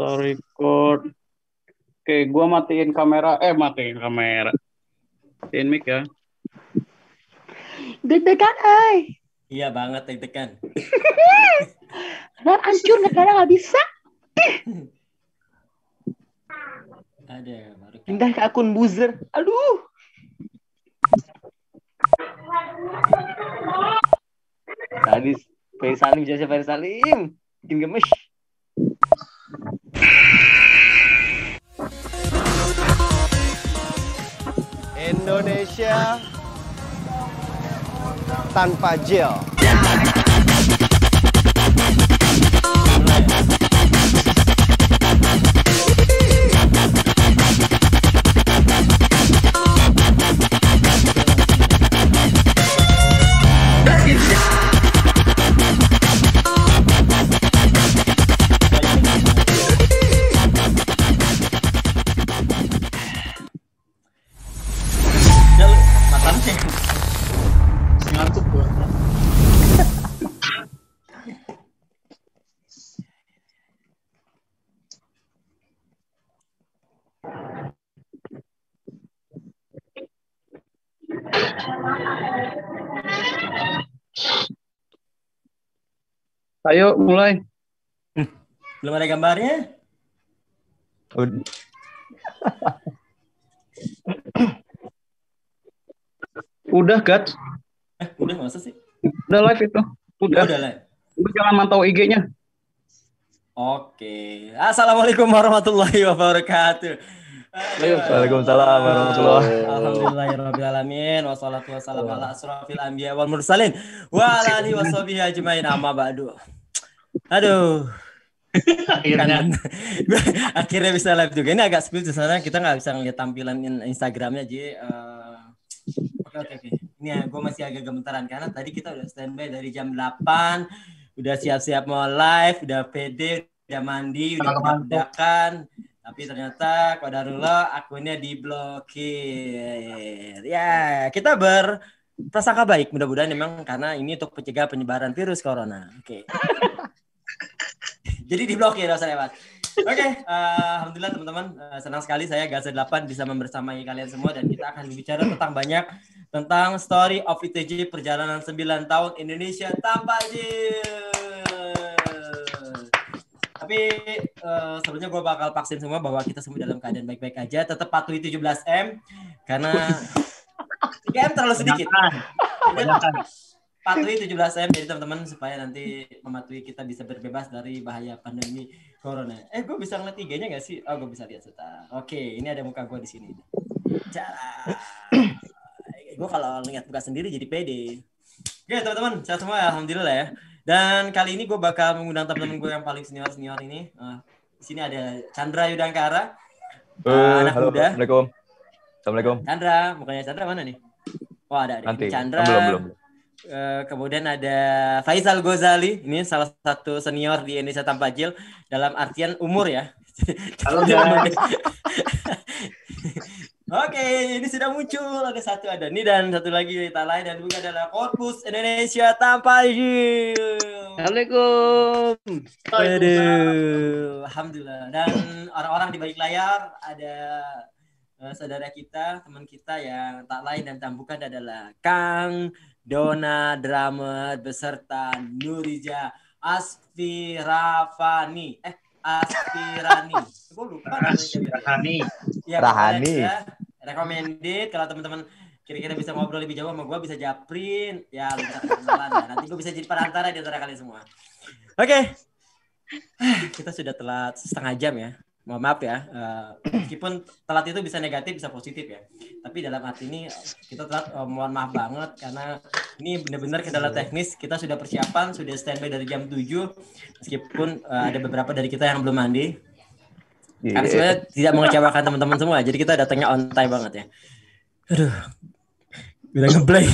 Record. Oke, gua matiin kamera. Matiin mic ya. Deg-degan, Iya banget deg-degan. Negara hancur, negara nggak bisa. Ada baru. Pindah ke akun buzzer. Aduh. Tadi Ferry Salim, jasa Ferry Salim. Bikin gemes. Indonesia tanpa Jill. Ngantuk gua. Ayo mulai. Belum ada gambarnya? Udah, Gat. Udah masa sih? Udah live itu. Udah. Udah lah. Udah, jangan mantau IG-nya. Oke. Assalamualaikum warahmatullahi wabarakatuh. Waalaikumsalam warahmatullahi wabarakatuh. Alhamdulillahirrabbilalamin. Wassalatu wassalamu ala asrofil anbiya wal mursalin. Wa ala alihi washabihi ajmain amma ba'du. Aduh. Akhirnya bisa live juga. Ini agak spill sana, kita nggak bisa ngeliat tampilan Instagramnya jadi. Oke. Ini ya, gue masih agak gemetaran karena tadi kita udah standby dari jam 8, udah siap-siap mau live, udah pede, udah mandi, udah bedakan. Tapi ternyata qadarullah akunnya diblokir. Ya, kita berprasangka baik mudah-mudahan memang karena ini untuk mencegah penyebaran virus corona. Oke. Jadi diblokir dosa lewat. Oke, alhamdulillah teman-teman, senang sekali saya Gaza 8 bisa membersamai kalian semua dan kita akan berbicara tentang story of ITJ perjalanan 9 tahun Indonesia tanpa Jill. Tapi sebelumnya gue bakal vaksin semua bahwa kita semua dalam keadaan baik-baik aja, tetap patuhi 17M karena 3M terlalu sedikit. Patuhi 17M jadi teman-teman supaya nanti mematuhi kita bisa berbebas dari bahaya pandemi corona. Gue bisa ngeliat IG-nya nggak sih? Oh, gue bisa lihat sebentar. Oke, ini ada muka gue di sini. Gue kalau ngeliat muka sendiri jadi pede. Oke teman-teman, sehat semua ya, alhamdulillah ya. Dan kali ini gue bakal mengundang teman-teman gue yang paling senior ini. Di sini ada Chandra Yudangkara, anak halo, muda. Assalamualaikum. Chandra, mukanya Chandra mana nih? Oh ada. Nanti. Chandra. Belum. Kemudian ada Faisal Ghazali, ini salah satu senior di Indonesia Tanpa Jill dalam artian umur ya. Halo guys. Oke, ini sudah muncul ada ini dan satu lagi tak lain dan juga adalah Korpus Indonesia Tanpa Jill. Assalamualaikum. Aduh, alhamdulillah. Dan orang-orang di balik layar ada saudara kita, teman kita yang tak lain dan tak bukan adalah Kang Dona Dramet beserta Nurija Aspirani. Gue lupa namanya. Rahani. Recommended kalau teman-teman kira-kira bisa ngobrol lebih jauh sama gue bisa japrin. Ya, lu bisa kenalan ya. Nanti gue bisa jadi perantara di antara kalian semua. Oke. Kita sudah telat setengah jam ya. Mohon maaf ya, meskipun telat itu bisa negatif, bisa positif ya. Tapi dalam arti ini kita telat, mohon maaf banget karena ini benar-benar kendala teknis. Kita sudah persiapan, sudah standby dari jam 7, meskipun ada beberapa dari kita yang belum mandi. Karena sebenarnya tidak mengecewakan teman-teman semua, jadi kita datangnya on time banget ya. Aduh, udah ngeblank.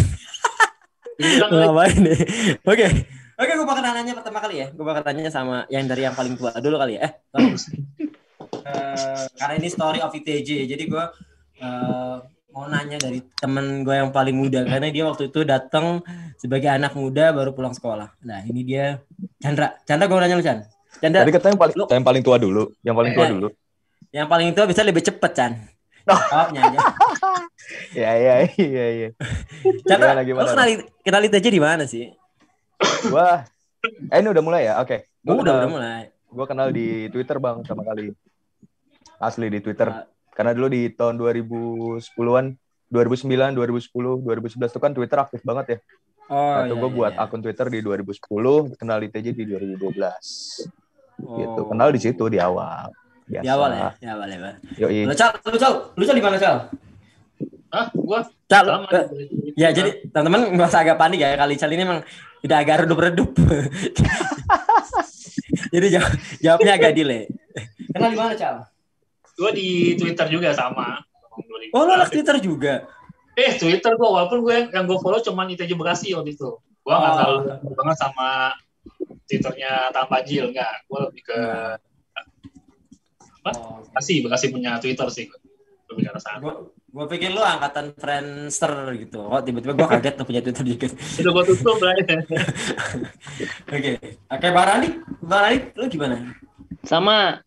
Ngapain nih? Oke, gue bakal nanya pertama kali ya. Gue bakal tanya sama yang dari yang paling tua dulu kali ya. Karena ini story of ITJ, jadi gue mau nanya dari temen gue yang paling muda karena dia waktu itu datang sebagai anak muda baru pulang sekolah. Nah ini dia Chandra gue nanya lu Chan. Canda. Tadi katanya yang paling tua dulu. Yang paling tua dulu. Yang paling tua bisa lebih cepet, Chan. Jawabnya aja. Iya. Chandra, Gimana? lu kenali aja di mana sih? Wah, ini udah mulai ya? Oke. Udah mulai. Gue kenal di Twitter, Bang, pertama kali. Asli di Twitter. Karena dulu di tahun 2010-an, 2009, 2010, 2011 itu kan Twitter aktif banget ya. Gue buat akun Twitter di 2010, kenal ITJ di 2012. Gitu. Kenal di situ di awal. Biasa. Di awal ya? Yoi. Lu Cal di mana, Cal? Hah? Gua? Cal, ya jadi teman-teman merasa agak panik ya, kali Cal ini emang udah agak redup-redup. Jadi jawabnya agak delay. Kenal di mana, Cal? Gua di Twitter juga sama. Oh, lu anak Twitter juga? Twitter gua, walaupun gue yang gue follow cuma ITJ Bekasi waktu itu. Gua nggak tahu banget sama Twitternya tanpa Jil, enggak. Gua lebih ke Bekasi punya Twitter sih. Gue bicara sama. Gue pikir lu angkatan Friendster gitu. Oh, tiba-tiba gue kaget tuh punya Twitter dikit. Itu gue tutup lah. Oke, Bang Randi, lu gimana? Sama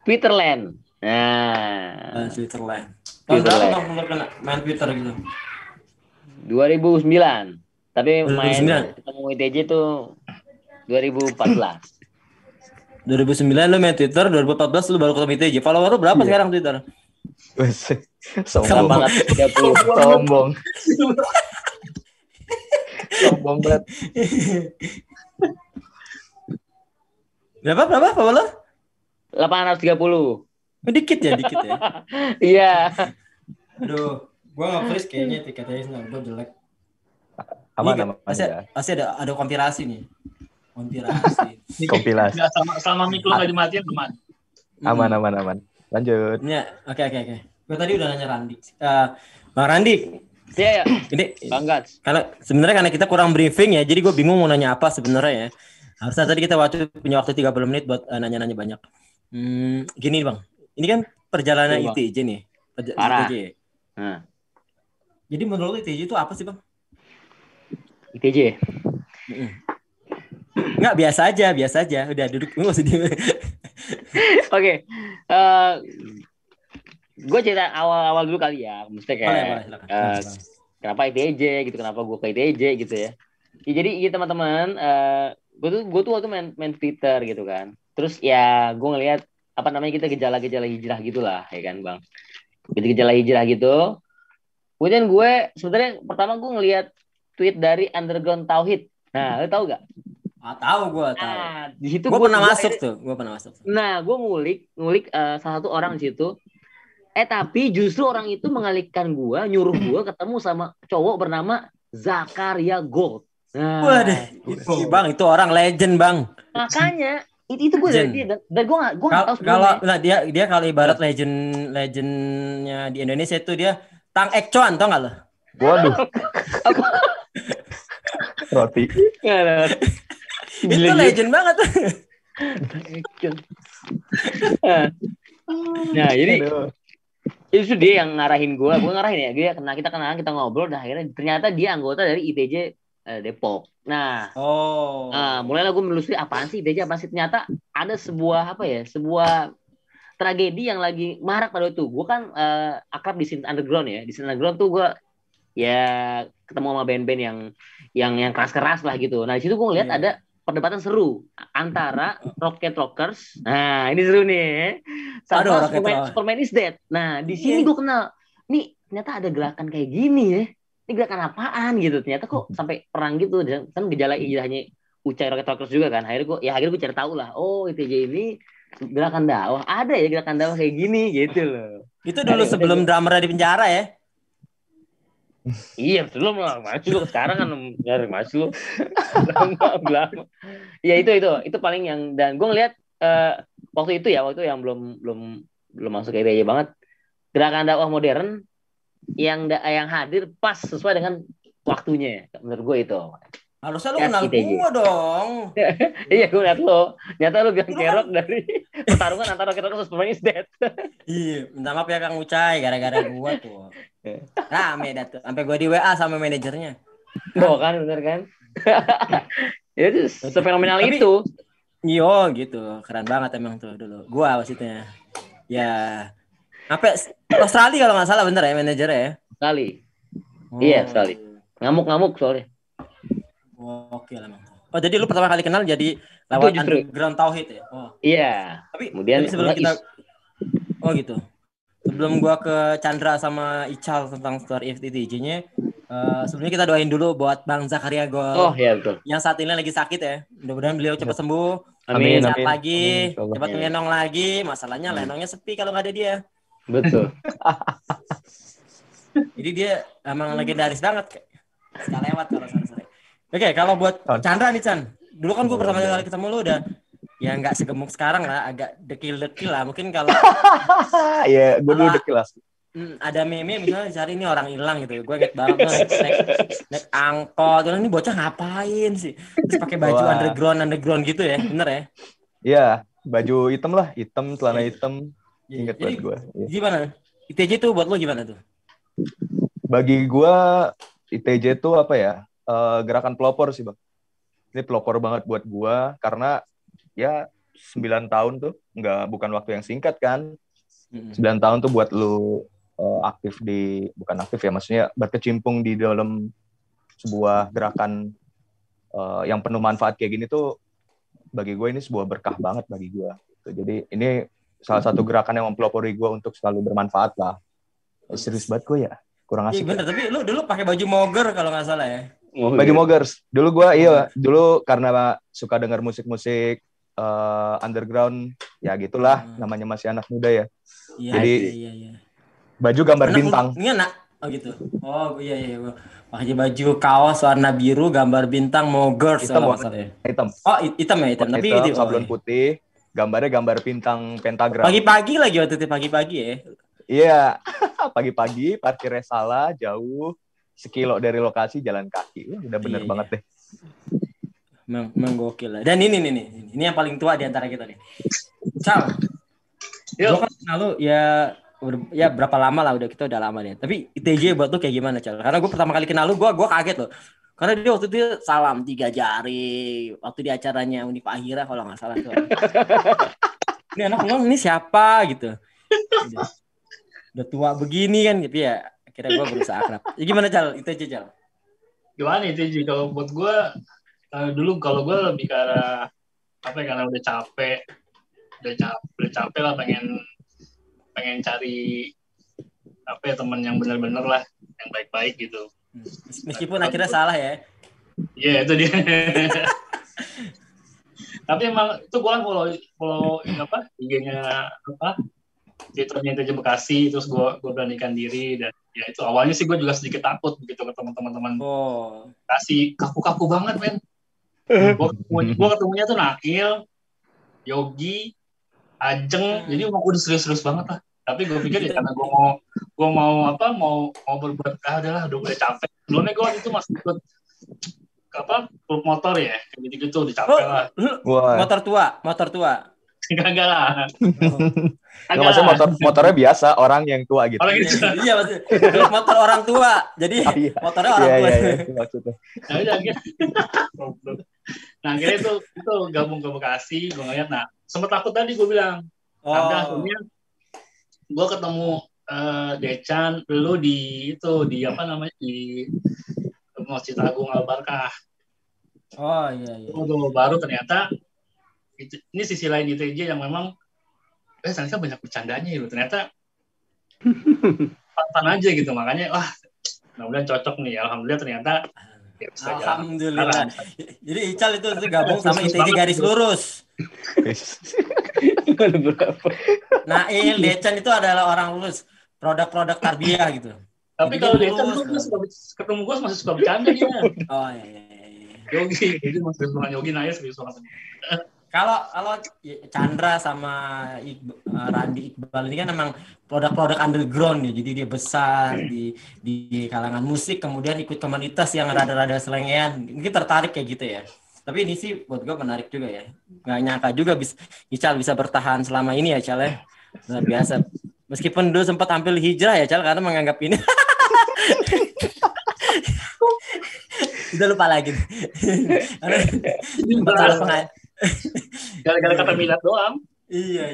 Twitterland. Nah, Twitterland. Tahun berapa Bang lu kena main Twitter gitu? 2009. Tapi 2009. main ketemu ITJ tuh 2014. 2009 lu main Twitter, 2014 lu baru ketemu ITJ. Follower lu berapa sekarang Twitter? Sombong. 830. Sombong banget. Berapa follower? 830. Dikit ya. Iya. Aduh, gua nge-freeze kayaknya tiketnya gua jelek. Aman. Pasti ada konspirasi nih. Kompilasi. Sama mik lu nggak dimatiin teman. Aman. Lanjut. Ya, oke. Gue tadi udah nanya Randi. Bang Randi. Iya. Ini Bang Gats. Karena kita kurang briefing ya, jadi gue bingung mau nanya apa sebenarnya ya. Harusnya tadi kita punya waktu 30 menit buat nanya-nanya banyak. Gini Bang, ini kan perjalanan ITJ nih. ITJ. Jadi menurut ITJ itu apa sih Bang? ITJ. Enggak, biasa aja. Udah duduk nggak usah diem. Oke. Gue cerita awal dulu kali ya. Mesti kayak kenapa ITJ gitu, kenapa gue ke ITJ gitu ya. Jadi teman-teman, gue tuh waktu main Twitter gitu kan. Terus ya gue ngelihat kita gejala-gejala hijrah gitulah, ya kan Bang. Gejala hijrah gitu. Kemudian gue sebenarnya pertama gue ngelihat tweet dari Underground Tauhid. Nah, lo tau gak? Tahu gue. Di situ gue pernah masuk tuh. Nah, gue ngulik salah satu orang di situ. Tapi justru orang itu mengalihkan gue, nyuruh gue ketemu sama cowok bernama Zakaria Gold. Nah, waduh, Bang, itu orang legend Bang. Makanya itu gue dari dia dan gue nggak tahu kalau dia kalau ibarat legendnya di Indonesia itu dia Tang Ekcoan, tau nggak lo? Waduh. Roti. Itu legend banget. Nah, jadi itu dia yang ngarahin gue ngarahin ya, dia kita kenalan, kita ngobrol, dan akhirnya ternyata dia anggota dari ITJ Depok. Nah, mulailah gue menelusuri apaan sih ITJ, ternyata ada sebuah tragedi yang lagi marak pada itu. Gue kan akrab di scene underground ya. Di scene underground tuh gue ya ketemu sama band-band yang keras-keras lah gitu. Nah, di situ gue ngeliat ada perdebatan seru antara Rocket Rockers. Nah, ini seru nih. Sama Superman is Dead. Nah, di sini gue kenal. Nih, ternyata ada gerakan kayak gini ya. Ini gerakan apaan gitu. Ternyata kok sampai perang gitu. Kan gejala hijrahnya Ucai Rocket Rockers juga kan. Akhirnya gue cari tahu lah. Oh, ITJ ini gerakan dakwah. Ada ya gerakan dakwah kayak gini gitu loh. Itu dulu sebelum drummer di penjara ya. Iya, belum lah. Masih lu sekarang kan nyari masih lu. Lama. Ya itu paling yang, dan gue ngeliat waktu itu yang belum masuk ke ITJ banget. Gerakan dakwah modern yang hadir pas sesuai dengan waktunya. Menurut gue itu. Harusnya lu kenal gue dong. Iya, gue ngeliat lo. Nyata lu biang kerok dari pertarungan antara Rocket Rockers Superman is Dead. Iya, minta maaf ya Kang Ucai, gara-gara gue tuh. Rame dah tuh. Sampai gue di WA sama manajernya. Oh kan, bener kan? Itu sefenomenal itu. Iyo gitu, keren banget emang tuh dulu. Gua wasitnya. Ya, sampai Australia kalau nggak salah bener ya manajernya ya. Sekali. Iya, sekali. Ngamuk-ngamuk soalnya. Oke lah. Oh, jadi lu pertama kali kenal jadi lewat Underground Tauhid ya? Oh. Iya. Tapi sebelum kita Oh gitu. Sebelum gua ke Chandra sama Ical tentang story FTTJ-nya, sebelumnya kita doain dulu buat Bang Zakaria Gol. Oh iya betul. Yang saat ini lagi sakit ya. Mudah-mudahan beliau cepat sembuh. Amin. Sehat lagi, cepat lenong lagi. Masalahnya lenongnya sepi kalau nggak ada dia. Betul. Jadi dia emang legendaris banget. Suka lewat kalau sore-sore. Oke, kalau buat Chandra nih Chan. Dulu kan gue pertama kali ketemu lu udah ya nggak segemuk sekarang lah, agak dekil-dekil lah. Mungkin kalau Iya, gue dulu dekil lah. Ada meme misalnya cari ini orang hilang gitu. Gue inget banget naik angkot. Ini bocah ngapain sih? Terus pakai baju underground gitu ya, bener ya? Iya, baju hitam lah, hitam, celana hitam. Ingat buat gue. Gimana? ITJ tuh buat lo gimana tuh? Bagi gue ITJ tuh apa ya? Gerakan pelopor sih bang. Ini pelopor banget buat gue karena ya 9 tahun tuh bukan waktu yang singkat kan. 9 tahun tuh buat lu aktif bukan aktif ya, maksudnya berkecimpung di dalam sebuah gerakan yang penuh manfaat kayak gini tuh bagi gue ini sebuah berkah banget bagi gue. Jadi ini salah satu gerakan yang mempelopori gue untuk selalu bermanfaat lah. Serius banget gue ya, kurang asik. Iya bener, tapi lu dulu pakai baju Moger kalau nggak salah ya? Baju Mogers. Dulu gue dulu karena suka dengar musik-musik underground, ya gitulah, namanya masih anak muda ya. Iya, jadi iya. Baju gambar bintang. Ini anak, oh gitu. Oh iya. Pakai baju kaos warna biru, gambar bintang Mogers. Hitam. Oh hitam ya hitam. Tapi hitam, sablon putih, gambarnya gambar bintang pentagram. Pagi-pagi lagi waktu itu pagi-pagi ya. Iya, pagi-pagi parkirnya salah, jauh, 1 kilo dari lokasi jalan kaki. Udah bener banget deh. Memang gokil lah. Dan ini yang paling tua di antara kita nih. Cal. Gue kan kenal lu ya berapa lama lah kita udah lama nih. Tapi ITJ buat lu kayak gimana Cal? Karena gue pertama kali kenal lu gue kaget loh. Karena dia waktu itu salam 3 jari waktu di acaranya Uni Pak Ahira kalau nggak salah tuh. Ini anak lu ini siapa gitu. Udah tua begini kan gitu ya. Akhirnya gue berusaha akrab. Ya gimana Cal? ITJ Cal? Gimana ITJ? Kalau buat gue dulu kalau gue lebih ke arah karena udah capek lah pengen cari teman yang benar-benar lah yang baik-baik gitu. Meskipun akhirnya salah ya. Iya itu dia. Tapi emang itu gue kan follow IG-nya Twitternya ITJ Bekasi, terus gue beranikan diri dan ya itu awalnya sih gue juga sedikit takut begitu ketemu teman-teman. Bekasi kaku-kaku banget men. Gue ketemunya tuh Nakil, Yogi, Ajeng, jadi mau udah serius-serius banget lah. Tapi gue pikir ya karena gue mau berbuat udah capek. Sebelumnya gue itu masih ikut klub motor ya, kayak gitu udah capek lah. Motor tua. Enggak lah. Nggak, maksudnya motornya biasa, orang yang tua gitu. Iya maksudnya motor orang tua. Jadi motornya orang tua. Iya, maksudnya. Nah akhirnya itu gabung ke Bekasi, gue ngeliat, sempet takut tadi gue bilang. Tapi akhirnya gue ketemu Decan, lu di Masjid Agung Al-Barkah. Oh iya. Baru ternyata ini sisi lain ITJ yang memang ternyata banyak bercandanya gitu. Ternyata fun aja gitu, makanya mudah-mudahan cocok nih. Alhamdulillah ternyata alhamdulillah. Jadi Ical itu gabung sama ITJ garis lurus. Nail Decan itu adalah orang lulus produk-produk tarbiyah gitu. Tapi kalau Decan ketemu gue masih suka bercanda dia. Oh iya. Yogi, jadi masih suka Yogi Nail serius banget. Kalau Chandra sama Randi Iqbal ini kan emang produk-produk underground ya, jadi dia besar di kalangan musik, kemudian ikut komunitas yang rada-rada selengean, mungkin tertarik kayak gitu ya. Tapi ini sih buat gue menarik juga ya, nggak nyangka juga Ical bisa bertahan selama ini ya Cal ya, luar biasa. Meskipun dulu sempat tampil hijrah ya Cal karena menganggap ini. Udah lupa lagi. Gara-gara kata minat doang. Iya.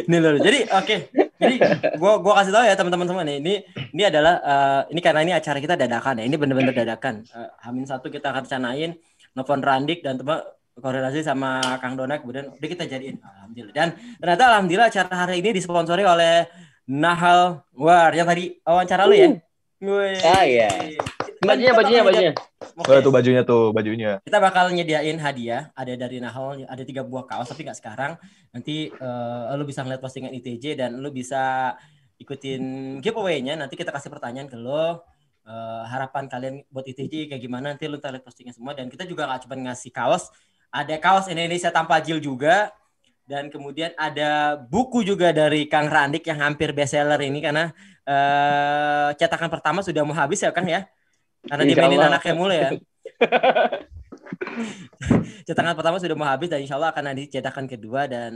Ini loh. Jadi oke. Jadi gua kasih tahu ya teman-teman semua nih. Ini adalah ini karena ini acara kita dadakan ya. Ini benar-benar dadakan. H-1 kita akan rencanain nelfon Randik dan teman koordinasi sama Kang Dona, kemudian udah kita jadiin. Alhamdulillah. Dan ternyata alhamdulillah acara hari ini disponsori oleh Nahal War yang tadi wawancara lu ya. Iya. Bajunya. Oh, itu bajunya. Kita bakal nyediain hadiah, ada dari Nahal, ada 3 buah kaos tapi nggak sekarang. Nanti lu bisa ngeliat postingan ITJ dan lu bisa ikutin giveaway-nya. Nanti kita kasih pertanyaan ke lu. Harapan kalian buat ITJ kayak gimana, nanti lu lihat postingan semua. Dan kita juga nggak cuma ngasih kaos, ada kaos Indonesia Tanpa Jil juga. Dan kemudian ada buku juga dari Kang Randik yang hampir bestseller ini karena cetakan pertama sudah mau habis ya Kang ya. Karena dimainin anaknya mulu ya. Cetakan pertama sudah mau habis dan insya Allah akan ada cetakan kedua dan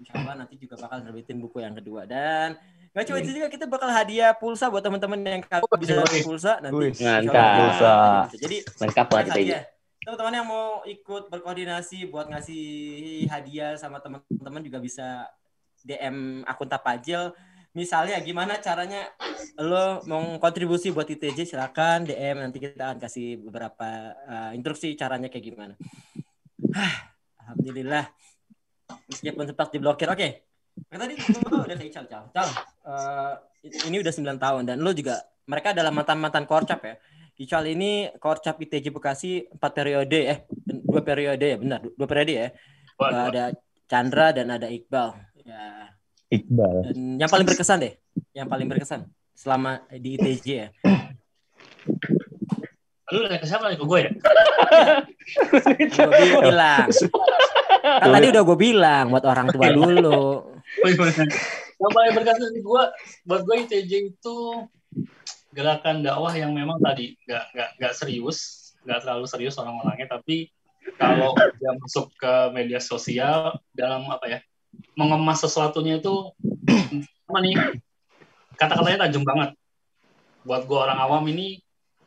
insya Allah nanti juga bakal nerbitin buku yang kedua. Dan nggak cuma itu juga, kita bakal hadiah pulsa buat teman-teman yang bisa pulsa nanti. Mantap. Jadi lengkap banget hadiah. Teman-teman yang mau ikut berkoordinasi buat ngasih hadiah sama teman-teman juga bisa DM akun Tapajil. Misalnya gimana caranya lo mau kontribusi buat ITJ, silakan DM, nanti kita akan kasih beberapa instruksi caranya kayak gimana. Alhamdulillah. Meskipun sempat diblokir. Oke. Tadi lo udah kayak Cal. Ini udah 9 tahun dan lo juga, mereka adalah mantan korcap ya. Ical ini korcap ITJ Bekasi 4 periode 2 periode ya, benar 2 periode ya. Ada Chandra dan ada Iqbal. Ya. Iqbal. Dan yang paling berkesan selama di ITJ ya. Lu nanya ke siapa? Ke gue ya? Gue bilang. Kan tadi udah gue bilang buat orang tua dulu. Yang paling berkesan gue, buat gue ITJ itu gerakan dakwah yang memang tadi nggak serius, nggak terlalu serius orang-orangnya, tapi kalau dia masuk ke media sosial dalam mengemas sesuatunya itu kata-katanya tajam banget. Buat gue orang awam ini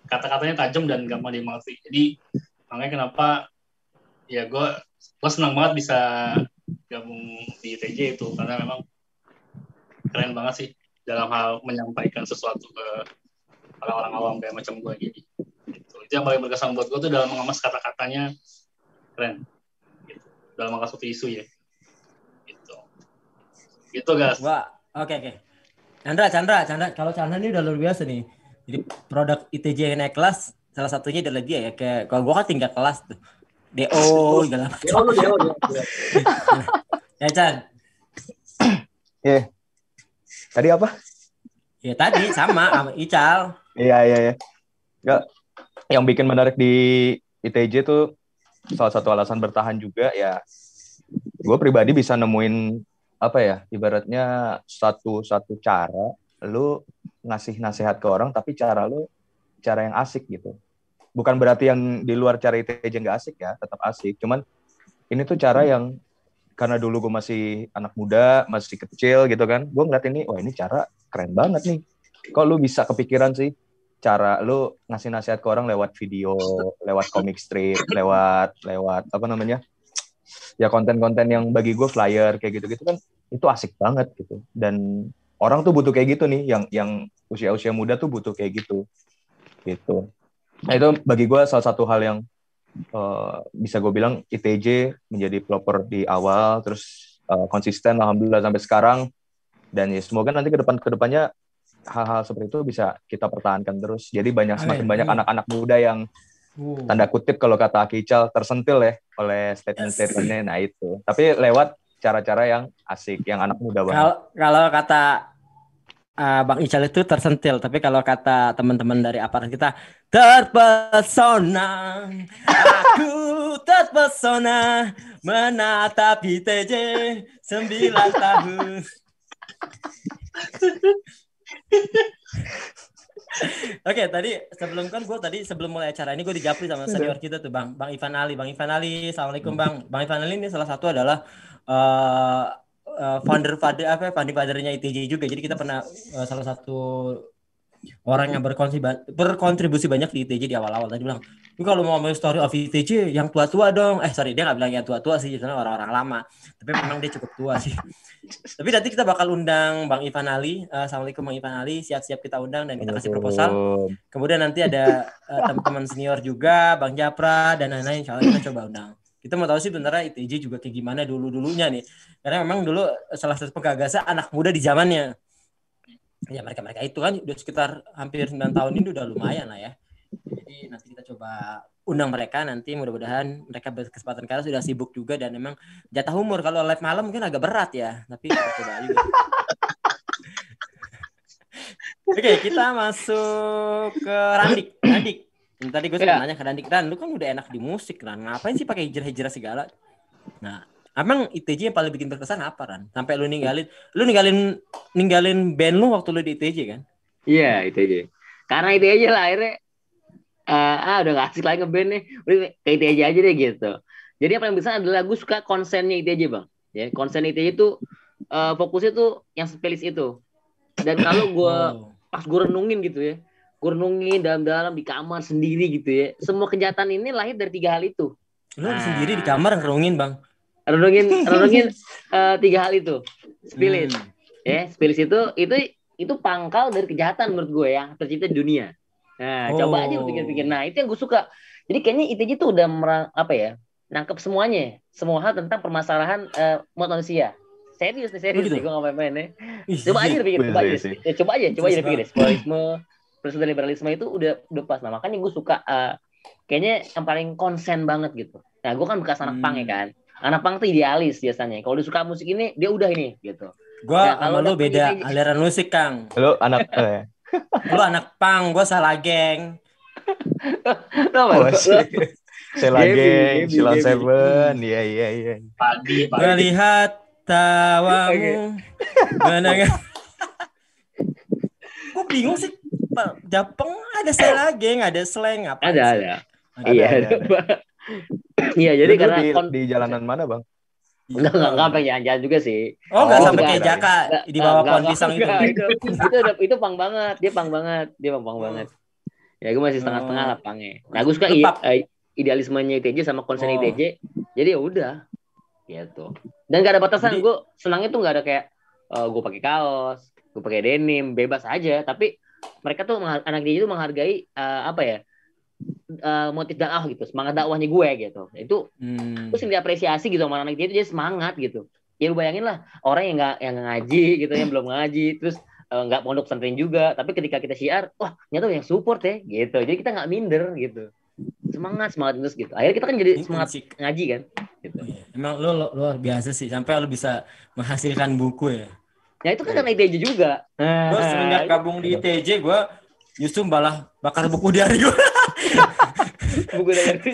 kata-katanya tajam dan gampang dimengerti. Jadi makanya kenapa ya gue senang banget bisa gabung di ITJ itu, karena memang keren banget sih dalam hal menyampaikan sesuatu ke orang-orang awam kayak macam gue gini. Itu yang paling berkesan buat gue tuh dalam mengemas kata-katanya keren. Gitu. Dalam mengemas suatu isu ya. Gitu guys. Wah, oke. Chandra. Kalau Chandra ini udah luar biasa nih. Jadi produk ITJ yang naik kelas, salah satunya adalah dia ya. Kayak kalau gue kan tinggal kelas tuh. DO segala macam. DO. Ya Chan. Tadi apa? Ya tadi sama Ical. Iya. Enggak. Yang bikin menarik di ITJ tuh salah satu alasan bertahan juga ya. Gue pribadi bisa nemuin ibaratnya satu cara lu ngasih nasihat ke orang, tapi cara yang asik gitu. Bukan berarti yang di luar cara ITJ nggak asik ya, tetap asik. Cuman ini tuh cara yang, karena dulu gue masih anak muda, masih kecil gitu kan, gue ngeliat ini, wah ini cara keren banget nih. Kok lu bisa kepikiran sih cara lu ngasih nasihat ke orang lewat video, lewat comic strip, lewat ya konten-konten yang bagi gue flyer kayak gitu-gitu kan, itu asik banget gitu. Dan orang tuh butuh kayak gitu nih, yang usia-usia muda tuh butuh kayak gitu. Nah itu bagi gue salah satu hal yang bisa gue bilang ITJ menjadi pelopor di awal, terus konsisten alhamdulillah sampai sekarang. Dan ya semoga nanti kedepannya hal-hal seperti itu bisa kita pertahankan terus. Jadi semakin banyak anak-anak muda yang tanda kutip kalau kata Akical tersentil ya oleh statement-statementnya. Nah itu. Tapi lewat cara-cara yang asik, yang anak muda banget. Kalau kata Bang Ical itu tersentil, tapi kalau kata teman-teman dari aparat kita terpesona, aku terpesona menatap ITJ 9 tahun. Oke, tadi sebelum mulai acara ini gue dijapri sama senior kita tuh Bang Ivan Ali. Assalamualaikum Bang. Bang Ivan Ali ini salah satu adalah founding fathernya ITJ juga. Jadi kita pernah salah satu orang yang berkontribusi banyak di ITJ di awal-awal. Tadi bilang, "Lu kalau mau ngomongin story of ITJ yang tua-tua dong." Sorry, dia nggak bilang yang tua-tua sih, sebenarnya orang-orang lama. Tapi memang dia cukup tua sih. Tapi nanti kita bakal undang Bang Ivan Ali. Assalamualaikum Bang Ivan Ali, siap-siap kita undang dan kita kasih proposal. Kemudian nanti ada teman-teman senior juga, Bang Japra dan lain-lain. Insya Allah kita coba undang. Kita mau tahu sih sebenarnya ITJ juga kayak gimana dulu-dulunya nih. Karena memang dulu salah satu penggagasnya anak muda di zamannya. Ya mereka itu kan udah sekitar hampir 9 tahun ini udah lumayan lah ya. Jadi nanti kita coba undang mereka, nanti mudah-mudahan mereka berkesempatan karena sudah sibuk juga dan memang jatah umur kalau live malam mungkin agak berat ya, tapi kita coba juga. Oke, kita masuk ke Randik. Tadi gue sempat nanya ke Randik, Ran, lu kan udah enak di musik, Ran. Ngapain sih pakai hijrah-hijrah segala? Nah, emang ITJ yang paling bikin berkesan apa, Ran? Sampai lu ninggalin band lu waktu lu di ITJ kan? Iya, ITJ. Karena ITJ lah akhirnya udah gak asik lagi ngeband nih, udah ke ITJ aja deh gitu. Jadi yang paling besar adalah gue suka konsennya ITJ, Bang. Ya, konsen ITJ itu fokusnya tuh yang spesialis itu. Dan kalau gue pas gue renungin gitu ya, gue renungin dalam-dalam di kamar sendiri gitu ya, semua kejahatan ini lahir dari 3 hal itu. Lu sendiri di kamar renungin, Bang? Renungin 3 hal itu. Spesialis. Ya, spesialis itu pangkal dari kejahatan menurut gue yang tercipta di dunia. Nah, coba aja lu pikir-pikir. Nah, itu yang gue suka. Jadi kayaknya ITJ tuh udah nangkep semuanya. Semua hal tentang permasalahan manusia. Serius nih, gue gak main-main nih. Coba aja pikir, coba aja pikir. Sekularisme, proses liberalisme itu udah pas. Nah, makanya gue suka kayaknya yang paling konsen banget gitu. Nah, gue kan bekas anak punk ya kan. Anak punk tuh idealis biasanya. Kalau dia suka musik ini, dia udah ini gitu. Gue sama lu beda aliran musik, Kang. Lu anak Lu anak punk, gue salah geng. Salah geng, Silon Seven, iya. Padi. Melihat tawamu menangan. Gue bingung sih, Japang ada salah geng, ada slang apa? Ada. Iya, jadi karena di jalanan mana, Bang? Enggak sampai jalan-jalan juga sih. Enggak sampai kayak Jaka di bawah pohon pisang itu. Itu pang banget, dia pang banget. Ya gue masih setengah-setengah lah pangnya. Nah, gue suka idealismenya ITJ sama konsen ITJ. Jadi ya udah gitu. Dan gak ada batasan. Gue senangnya tuh gak ada kayak gue pakai kaos, gue pakai denim, bebas aja. Tapi mereka tuh anak ITJ itu menghargai motif dakwah gitu, semangat dakwahnya gue gitu. Itu terus yang diapresiasi gitu sama anak dia itu, dia semangat gitu. Ya lu bayangin lah orang yang ngaji gitu, yang belum ngaji, terus nggak pondok pesantren juga, tapi ketika kita syiar, wah nyata yang support ya gitu. Jadi kita nggak minder gitu. Semangat terus gitu. Akhirnya kita kan jadi semangat ngaji kan. Gitu. Emang lu luar biasa sih, sampai lu bisa menghasilkan buku ya. Ya itu kan karena ITJ juga. Gue semenjak gabung di ITJ, gue justru malah bakar buku diari gue. Buku dari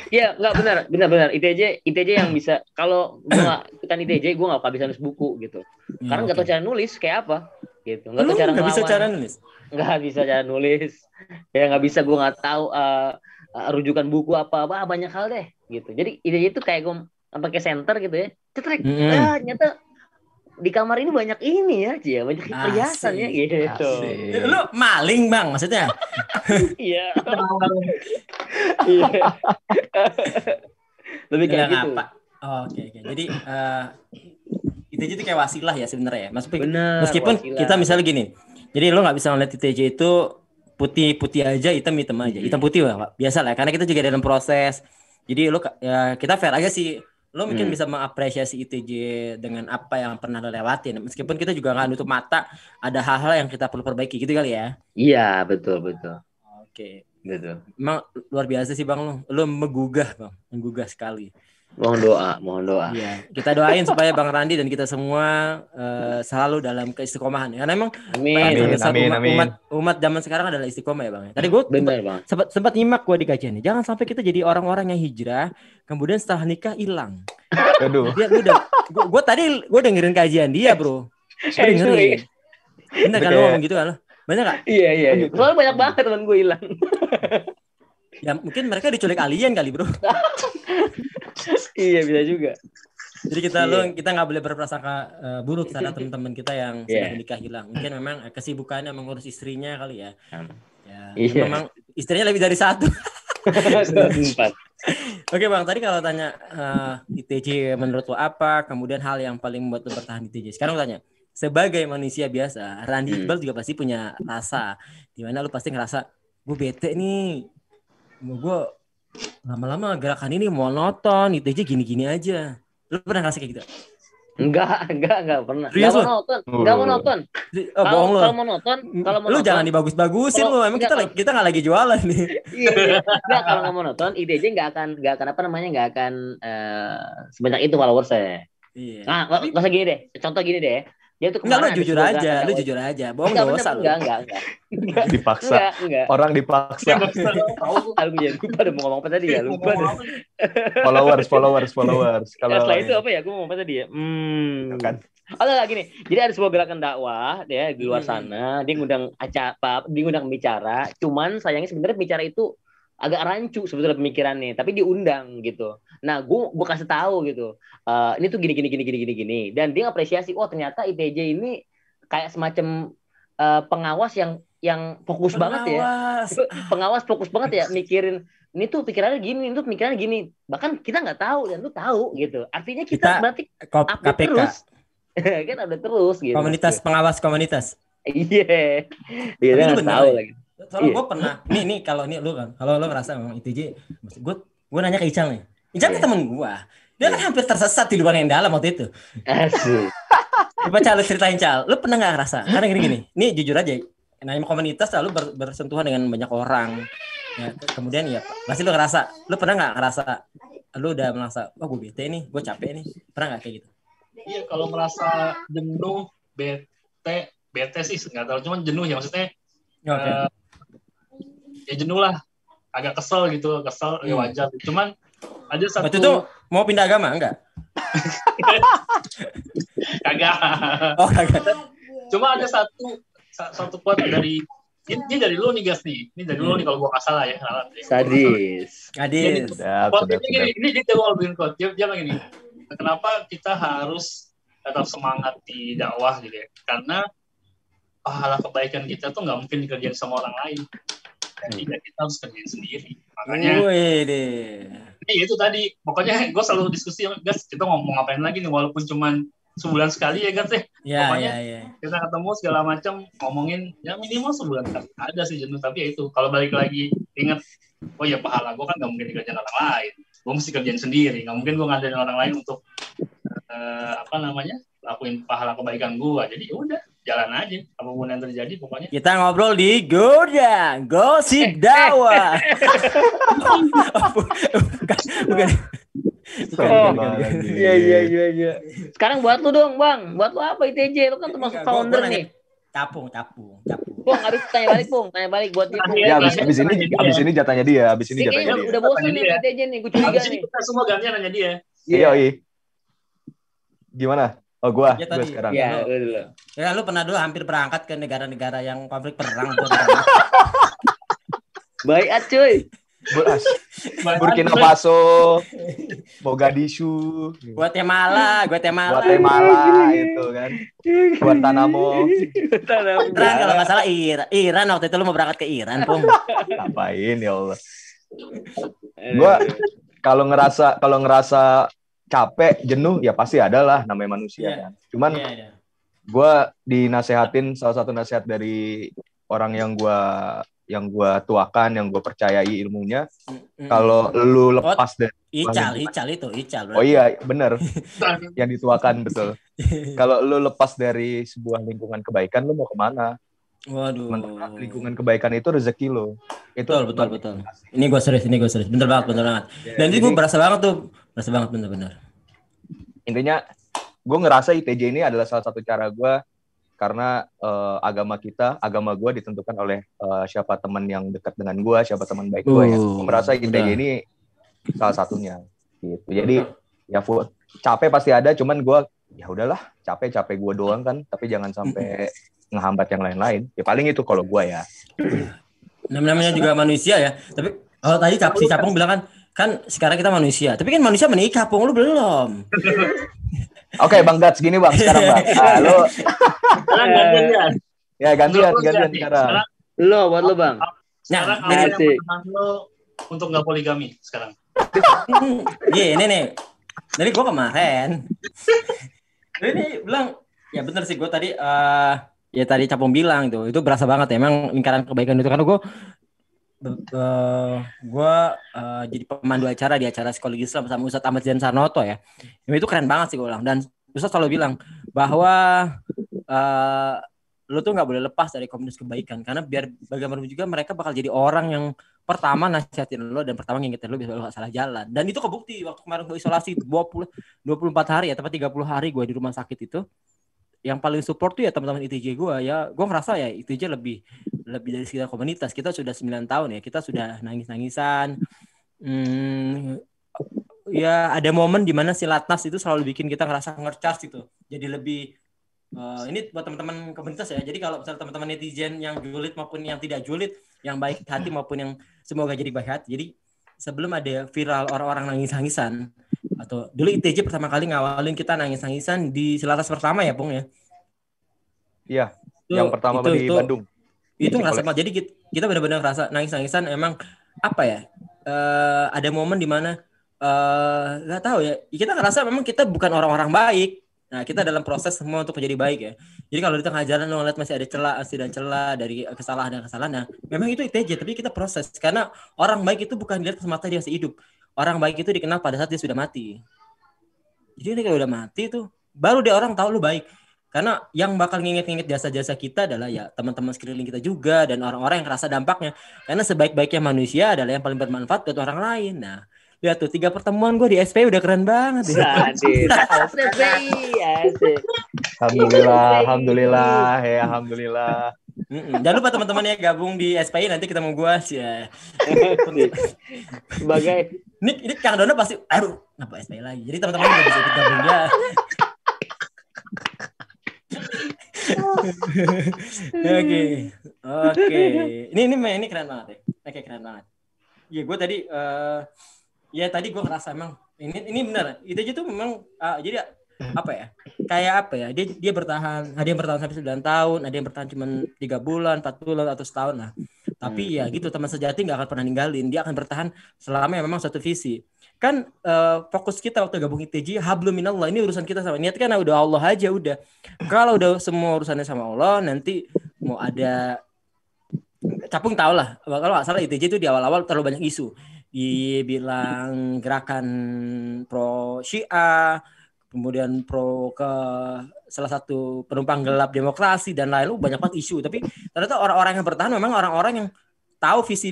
ya nggak benar ITJ yang bisa. Kalau gue nggak ikutan ITJ, gue nggak bisa nulis buku gitu karena nggak tahu cara nulis kayak apa gitu, nggak tahu cara ngelawan, nggak bisa cara nulis ya, nggak bisa, gue nggak tahu rujukan buku apa banyak hal deh gitu. Jadi ITJ itu kayak gue pakai center gitu ya, cetrek nyata di kamar ini banyak ini ya, banyak perhiasan ya gitu. Lu maling, Bang, maksudnya? Iya. Lebih kayak gitu. Oke. Jadi ITJ itu kayak wasilah ya sebenarnya ya. Meskipun wasilah. Kita misalnya gini. Jadi lu nggak bisa ngeliat ITJ itu putih aja, hitam aja. Hitam putih lah, biasa lah. Karena kita juga dalam proses. Jadi kita fair aja sih. Lo mungkin bisa mengapresiasi ITJ dengan apa yang pernah lo lewatin. Meskipun kita juga nggak nutup mata, ada hal-hal yang kita perlu perbaiki gitu kali ya. Iya, betul. Oke. Betul. Emang luar biasa sih, Bang, lo menggugah sekali. Mohon doa. Iya, kita doain supaya Bang Randi dan kita semua selalu dalam keistiqomahan. Karena emang umat zaman sekarang adalah istiqomah ya, Bang. Tadi gue sempat nyimak gue di kajian nih. Jangan sampai kita jadi orang-orang yang hijrah kemudian setelah nikah hilang. Aduh. Gue tadi dengerin kajian dia, Bro. Gue dengerin. Bener kan lo ngomong gitu kan lo? Bener gak? Iya. Soalnya banyak banget teman gue hilang. Ya mungkin mereka diculik alien kali, Bro. Iya, bisa juga. Jadi kita nggak boleh berprasangka buruk terhadap teman-teman kita yang sudah menikah hilang. Mungkin memang kesibukannya mengurus istrinya kali ya. Memang istrinya lebih dari satu. Empat. Oke Bang, tadi kalau tanya ITJ menurut lo apa, kemudian hal yang paling membuat lo bertahan di ITJ. Sekarang lo tanya, sebagai manusia biasa, Randy Iqbal juga pasti punya rasa, dimana lo pasti ngerasa, gue bete nih, gue lama-lama gerakan ini monoton, ITJ gini-gini aja. Lo pernah ngerasa kayak gitu? Enggak pernah. Serius Enggak mau nonton. Kalau mau nonton, lu jangan dibagus-bagusin lu. Emang kita nggak lagi jualan nih. Iya. Enggak, kalau nggak mau nonton, ITJ nggak akan sebanyak itu followersnya. Iya. Nah, nggak usah gini deh. Contoh gini deh. Dia tuh lu jujur aja. Bohong dosa lu. Enggak. Dipaksa. Enggak. Orang dipaksa. Aku lupa udah mau ngomong apa tadi ya, lupa deh. Followers. Kalau setelah itu apa ya? Aku mau ngomong apa tadi ya? Kan. Gini. Jadi ada sebuah gerakan dakwah ya di luar sana, dia ngundang bicara, cuman sayangnya sebenarnya bicara itu agak rancu sebetulnya pemikirannya, tapi diundang gitu. Nah, gue kasih tahu gitu. Ini tuh gini. Dan dia apresiasi, ternyata ITJ ini kayak semacam pengawas yang fokus banget ya. Pengawas fokus banget ya mikirin ini tuh pikirannya gini, itu pemikirannya gini. Bahkan kita nggak tahu dan lu tahu gitu. Artinya kita berarti update KPK. Terus. Kan update terus gitu. Komunitas pengawas komunitas. Iya. Dia nggak tahu lagi. Soalnya gue pernah, nih kalau lu ngerasa memang ITJ, gue nanya ke Ical nih. Ical kan temen gue. Dia kan hampir tersesat di lubang yang dalam waktu itu. Asik. Coba Cal, ceritain Cal. Lu pernah gak ngerasa? Karena gini. Nih jujur aja. Namanya komunitas lalu bersentuhan dengan banyak orang. Ya, kemudian ya pasti lu ngerasa. Lu pernah gak ngerasa? Lu udah merasa, gue bete nih, gue capek nih. Pernah gak kayak gitu? Iya, kalau merasa jenuh, bete sih nggak tahu. Cuman jenuh ya maksudnya. Ya jenuh lah. Agak kesel gitu. Ya wajar. Cuman ada satu. Waktu itu mau pindah agama enggak? Kagak. Kagak. Cuma ada satu quote dari ini dari lu nih guys nih. Ini dari lu nih kalau gua nggak salah ya. Sadis. Ini dia mau bikin quote. Dia bilang gini. Kenapa kita harus tetap semangat di dakwah gitu ya? Karena pahala kebaikan kita tuh nggak mungkin dikerjain sama orang lain. Jadi kita harus kerjain sendiri. Makanya itu tadi. Pokoknya gue selalu diskusi, guys, kita ngomong ngapain lagi nih, walaupun cuman sebulan sekali ya guys ya. Pokoknya kita ketemu segala macam ngomongin ya minimal sebulan sekali. Ada sih jenuh, tapi ya itu kalau balik lagi ingat, oh ya pahala gue kan nggak mungkin dikerjain orang lain. Gue mesti kerjain sendiri. Nggak mungkin gue ngadain orang lain untuk lakuin pahala kebaikan gue. Jadi udah jalan aja apapun yang terjadi pokoknya. Kita ngobrol di Godang Gosip Dakwah. Bukan. Iya. Sekarang buat lu dong, Bang. Buat lu apa ITJ? Lu kan termasuk founder nih. Capung. Bung, habis tanya balik buat dia. Ya, abis ini jatahnya dia. Udah bosan nih ITJ nih, gue curiga nih. Kita semua gantian nanya dia. Iya. Gimana? Oh, gua sekarang. Iya, lu. Ya, lu pernah dulu hampir berangkat ke negara-negara yang konflik perang. Baik, cuy. Burkina Faso, Mogadishu, Guatemala itu kan. Guantanamo. Iran kalau nggak salah Iran waktu itu lu mau berangkat ke Iran, Pung. Ngapain ya Allah. Gua kalau ngerasa capek, jenuh, ya pasti ada lah, namanya manusia kan. Cuman gue dinasehatin, salah satu nasihat dari orang yang gue tuakan, yang gue percayai ilmunya, kalau lu lepas dari Ical. Oh iya, bener. Yang dituakan, betul. Kalau lu lepas dari sebuah lingkungan kebaikan, lu mau kemana? Waduh. Sementara lingkungan kebaikan itu rezeki lo. Itu betul. Ini gue serius. Bener banget. Dan ini gue berasa banget bener. Intinya gue ngerasa ITJ ini adalah salah satu cara gue, karena agama gue ditentukan oleh siapa teman yang dekat dengan gue, siapa teman baik gue ya. Gue merasa ITJ ini salah satunya gitu. Jadi ya capek pasti ada, cuman gue ya udahlah, capek gue doang kan, tapi jangan sampai ngehambat yang lain-lain. Ya paling itu kalau gue ya. Namanya juga manusia ya. Tapi tadi si Capung bilang kan kan sekarang kita manusia, tapi kan manusia menikah, Pung, lu belum. Oke, Bang Gats, gini Bang, sekarang Bang. Lu Sekarang gantian. ya gantian sekarang. Lo buat lo Bang. Sekarang apa yang menahan lo untuk nggak poligami sekarang? Iya, ini nih. Dari gue kemarin. Ini bilang, ya bener sih gue tadi, ya tadi Capung bilang itu berasa banget ya, emang lingkaran kebaikan itu, karena gue jadi pemandu acara di acara psikologi Islam sama Ustadz Ahmad Zain Sarnoto ya. Itu keren banget sih gue bilang. Dan Ustadz selalu bilang bahwa lo tuh nggak boleh lepas dari komunitas kebaikan, karena biar bagaimanapun juga mereka bakal jadi orang yang pertama nasihatin lo dan pertama ngingetin lo biar lo gak salah jalan. Dan itu kebukti waktu kemarin gue isolasi 24 hari ya, tepat 30 hari gue di rumah sakit itu. Yang paling support tuh ya teman-teman ITJ gue ya. Gue ngerasa ya ITJ lebih dari sekitar komunitas. Kita sudah 9 tahun ya, kita sudah nangis-nangisan. Ya ada momen dimana si Latnas itu selalu bikin kita ngerasa nge-charge gitu. Jadi lebih ini buat teman-teman komunitas ya. Jadi kalau misalnya teman-teman netizen yang julid maupun yang tidak julid, yang baik hati maupun yang semoga jadi baik hati. Jadi sebelum ada viral orang-orang nangis-nangisan, atau dulu ITJ pertama kali ngawalin kita nangis-nangisan di Selatas pertama ya, Pung ya. Iya. Yang pertama di Bandung. Itu ngerasa, jadi kita benar-benar ngerasa nangis-nangisan. Emang apa ya? Ada momen di mana nggak tahu ya. Kita ngerasa memang kita bukan orang-orang baik. Nah, kita dalam proses semua untuk menjadi baik ya. Jadi kalau di tengah jalan lo ngeliat masih ada celah dari kesalahan. Nah, memang itu ITJ, tapi kita proses. Karena orang baik itu bukan dilihat semata dia masih hidup. Orang baik itu dikenal pada saat dia sudah mati. Jadi kalau udah mati tuh, baru dia orang tahu lu baik. Karena yang bakal nginget-nginget jasa-jasa kita adalah ya teman-teman sekeliling kita juga dan orang-orang yang ngerasa dampaknya. Karena sebaik-baiknya manusia adalah yang paling bermanfaat buat orang lain. Nah, lihat tuh 3 pertemuan gue di SPI udah keren banget ya. Alhamdulillah ya, alhamdulillah. Jangan lupa teman-teman ya gabung di SPI, nanti kita mau gue sih ya. Sebagai ini Kang Dono pasti aduh ngapa SPI lagi. Jadi teman-teman udah bisa ikut gabung ya. Oke. Ini keren banget ya. Oke, keren banget. Iya, gue tadi tadi gue ngerasa emang ini benar. Itu aja tuh memang jadi apa ya? Kayak apa ya? Dia bertahan, ada yang bertahan sampai 9 tahun, ada yang bertahan cuma 3 bulan, 4 bulan atau setahun lah. Tapi ya gitu, teman sejati enggak akan pernah ninggalin. Dia akan bertahan selama memang satu visi. Kan fokus kita waktu gabung ITJ hablum minallah, ini urusan kita sama niat kan udah Allah aja udah. Kalau udah semua urusannya sama Allah, nanti mau ada Capung tau lah, kalau nggak salah ITJ itu di awal-awal terlalu banyak isu, dibilang gerakan pro Syiah, kemudian pro ke salah satu penumpang gelap demokrasi dan lain-lain, banyak banget isu. Tapi ternyata orang-orang yang bertahan memang orang-orang yang tahu visi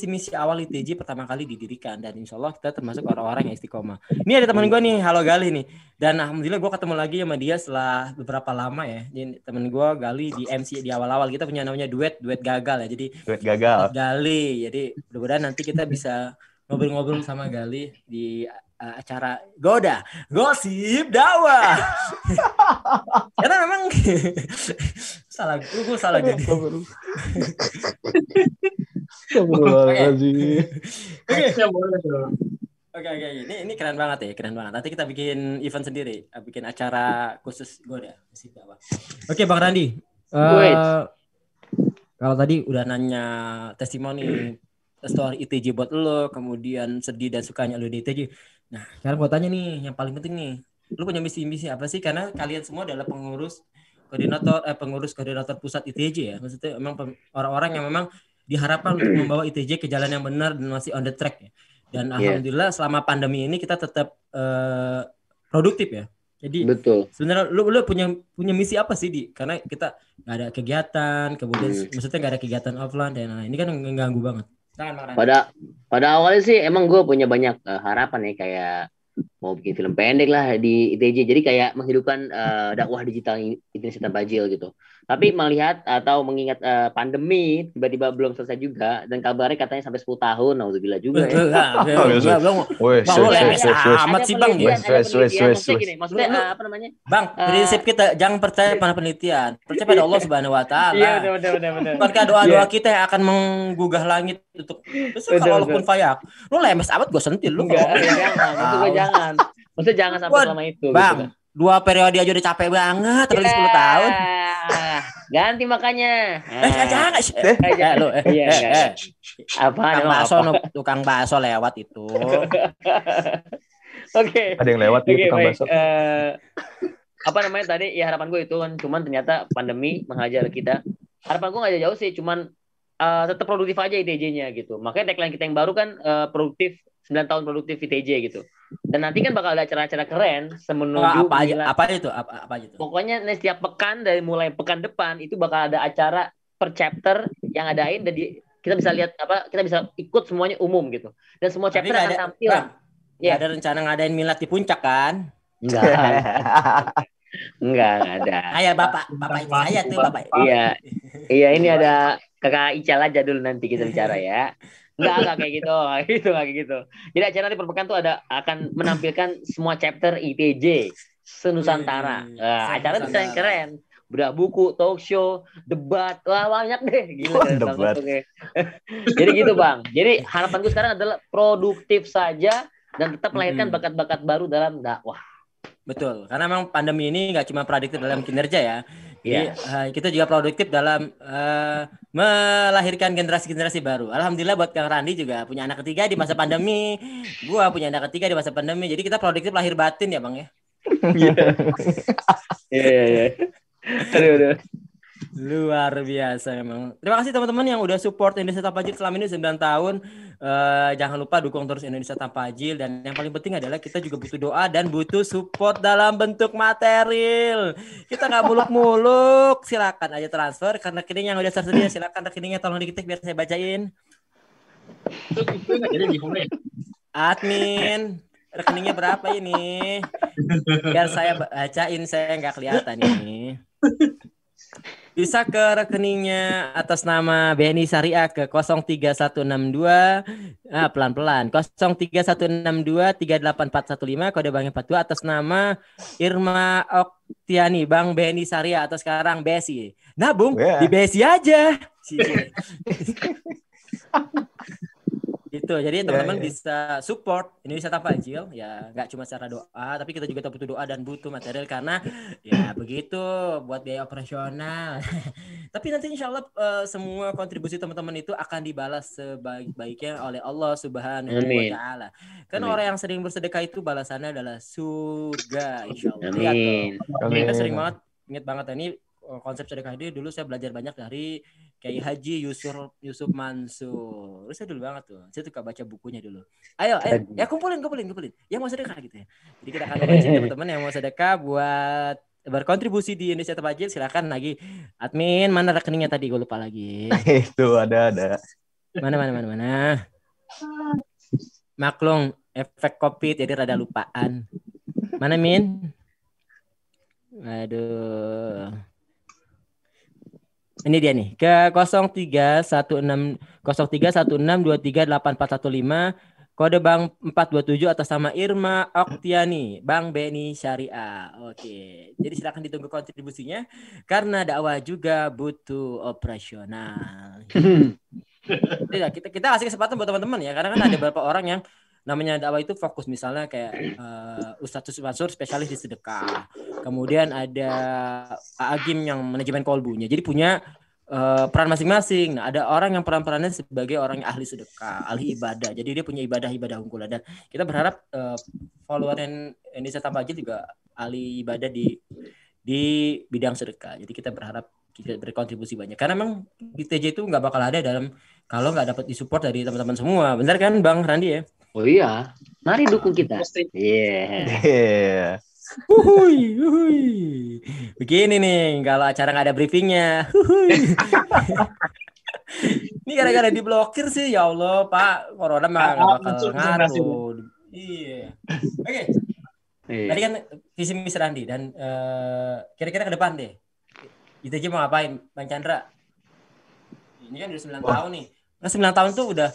misi awal ITJ pertama kali didirikan, dan insya Allah kita termasuk orang-orang yang istiqomah. Ini ada teman gue nih, halo Gali nih, dan alhamdulillah gue ketemu lagi sama dia setelah beberapa lama ya. Ini teman gue Gali di MC di awal-awal, kita punya namanya duet gagal ya, jadi duet gagal Gali. Jadi mudah-mudahan nanti kita bisa ngobrol-ngobrol sama Gali di acara Gosip Dakwah. Karena memang gue salah jadi. Oke. Ini keren banget ya, keren banget. Nanti kita bikin event sendiri, bikin acara khusus Gosip Dakwah. Oke, Bang Randi. Kalau tadi udah nanya testimoni story ITJ buat lo, kemudian sedih dan sukanya lo di ITJ. Nah, sekarang gue tanya nih, yang paling penting nih, lo punya misi apa sih? Karena kalian semua adalah pengurus koordinator pusat ITJ ya. Maksudnya memang orang-orang yang memang diharapkan untuk membawa ITJ ke jalan yang benar dan masih on the track ya. Dan alhamdulillah selama pandemi ini kita tetap produktif ya. Jadi sebenarnya lu punya misi apa sih di? Karena kita nggak ada kegiatan, kemudian maksudnya nggak ada kegiatan offline dan lain-lain. Ini kan mengganggu banget. Pada awalnya sih emang gue punya banyak harapan ya, kayak mau bikin film pendek lah di ITJ. Jadi kayak menghidupkan dakwah digital Indonesia Tanpa Jil gitu. Tapi melihat atau mengingat pandemi tiba-tiba belum selesai juga dan kabarnya katanya sampai 10 tahun. Nauzubillah juga ya. Belum. Amat sih Bang. Maksudnya gini, maksudnya apa namanya? Bang, prinsip kita jangan percaya pada penelitian. Percaya pada Allah Subhanahu wa taala. Iya, benar. Bukankah doa-doa kita yang akan menggugah langit untuk kalau walaupun fayak. Lu lemes amat gue sentil lu. Enggak, jangan. Maksudnya jangan sampai selama itu. Bang, gitu. 2 periode aja udah capek banget, apalagi 10 tahun. Ganti makanya. Jangan. Lu. Apa? Tukang bakso lewat itu. Oke. Ada yang lewat di tukang bakso. Apa namanya tadi? Ya harapan gue itu kan, cuman ternyata pandemi menghajar kita. Harapan gue nggak jauh sih, cuman tetap produktif aja ITJ-nya gitu. Makanya tagline kita yang baru kan produktif 9 tahun produktif ITJ gitu. Dan nanti kan bakal ada acara-acara keren semenuju apa itu? Pokoknya setiap pekan dari mulai pekan depan itu bakal ada acara per chapter yang adain dan kita bisa lihat kita bisa ikut semuanya umum gitu. Dan semua chapter akan tampil. Ya. Ada rencana ngadain milad di puncak kan? Enggak ada. Ayah bapak saya tuh bapak. Iya ini ada kakak Ical aja dulu nanti kita bicara ya. Enggak kayak gitu. Jadi acara nanti per pekan tuh akan menampilkan semua chapter ITJ senusantara. Acara itu keren. Bedah buku, talk show, debat, banyak deh. Gila. Debat. Jadi gitu Bang. Jadi harapan gue sekarang adalah produktif saja dan tetap melahirkan bakat-bakat baru dalam dakwah. Betul, karena memang pandemi ini nggak cuma produktif dalam kinerja ya. Jadi kita juga produktif dalam melahirkan generasi-generasi baru. Alhamdulillah buat Kang Randi juga punya anak ketiga di masa pandemi. Gua punya anak ketiga di masa pandemi. Jadi kita produktif lahir batin ya Bang ya. Iya. Aduh. Luar biasa memang. Terima kasih teman-teman yang udah support Indonesia Tanpa Jil selama ini 9 tahun. Jangan lupa dukung terus Indonesia Tanpa Jil. Dan yang paling penting adalah kita juga butuh doa dan butuh support dalam bentuk material. Kita nggak muluk-muluk. Silakan aja transfer karena rekening yang udah tersedia. Silakan rekeningnya tolong diketik biar saya bacain. Admin, rekeningnya berapa ini? Biar saya bacain, saya nggak kelihatan ini. Bisa ke rekeningnya atas nama BNI Syariah ke 03162 pelan-pelan 03162 38415 kode bank 42 atas nama Irma Oktiani Bank BNI Syariah atau sekarang BSI. Nabung di BSI aja. Gitu. Jadi teman-teman bisa support Indonesia Tanpa Jil ya, nggak cuma secara doa tapi kita juga butuh doa dan butuh material karena ya begitu buat biaya operasional. Tapi nanti insya Allah semua kontribusi teman-teman itu akan dibalas sebaik-baiknya oleh Allah Subhanahu wa taala. Karena orang yang sering bersedekah itu balasannya adalah surga insya Allah. Amin. Kita sering banget ingat banget ini konsep sedekah ini dulu saya belajar banyak dari Kiai Haji Yusuf Mansur. Saya dulu banget tuh. Saya suka baca bukunya dulu. Ayo ya kumpulin. Yang mau sedekah gitu ya. Jadi kita akan memancing teman-teman yang mau sedekah buat berkontribusi di Indonesia Tanpa Jil. Silakan lagi. Admin, mana rekeningnya tadi? Gue lupa lagi. Itu ada. Mana. Maklum efek COVID jadi rada lupaan. Mana Min? Aduh. Ini dia nih ke 0316238415 kode bank 427 atas nama Irma Oktiani Bank BNI Syariah. Oke. Jadi silakan ditunggu kontribusinya karena dakwah juga butuh operasional. Kita kasih kesempatan buat teman-teman ya karena kan ada beberapa orang yang namanya dakwah itu fokus misalnya kayak Ustadz Mansur spesialis di sedekah. Kemudian ada Agim yang manajemen kolbunya. Jadi punya peran masing-masing. Nah, ada orang yang perannya sebagai orang yang ahli sedekah, ahli ibadah. Jadi dia punya ibadah unggulan dan kita berharap follower Indonesia Tanpa Jil juga ahli ibadah di bidang sedekah. Jadi kita berharap kita berkontribusi banyak. Karena memang di TJ itu nggak bakal ada kalau nggak dapat disupport dari teman-teman semua. Benar kan Bang Randi ya? Oh iya, mari dukung kita. Yeah. Uhuy. Begini nih, kalau acara nggak ada briefingnya. Ini gara-gara diblokir sih, ya Allah Pak. Corona mah nggak bakal ngaruh. Iya. Oke. Tadi kan visi misi Randi dan kira-kira ke depan deh. ITJ mau ngapain, Bang Chandra? Ini kan udah 9 tahun nih. Kan 9 tahun tuh udah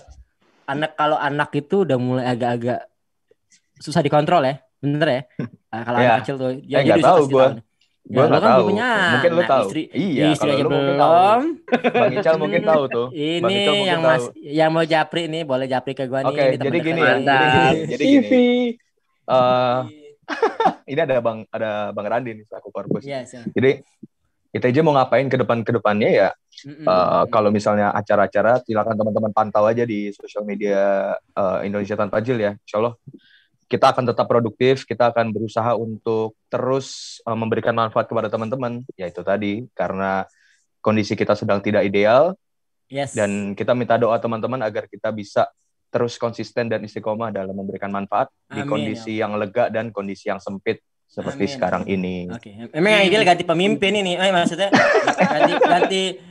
kalau anak itu udah mulai agak-agak susah dikontrol ya. Bener ya? Kalau anak kecil tuh ya jadi tahu gue. Gue nggak tahu. Punya mungkin lu tahu. Iya, kalau lu mungkin belum. Tahu. Bang Ical mungkin tahu tuh. Ini yang mau japri nih, boleh japri ke gua nih. Oke, jadi gini ya. Jadi gini. Ini ada Bang Randi nih selaku korpus. Yes. Jadi ITJ mau ngapain ke depannya ya? Kalau misalnya acara-acara, silakan teman-teman pantau aja di sosial media Indonesia Tanpa Jil ya. Insya Allah kita akan tetap produktif, kita akan berusaha untuk terus memberikan manfaat kepada teman-teman. Ya itu tadi, karena kondisi kita sedang tidak ideal, dan kita minta doa teman-teman agar kita bisa terus konsisten dan istiqomah dalam memberikan manfaat di kondisi yang lega dan kondisi yang sempit seperti sekarang ini. Oke. Memang yang ideal ganti pemimpin ini. Maksudnya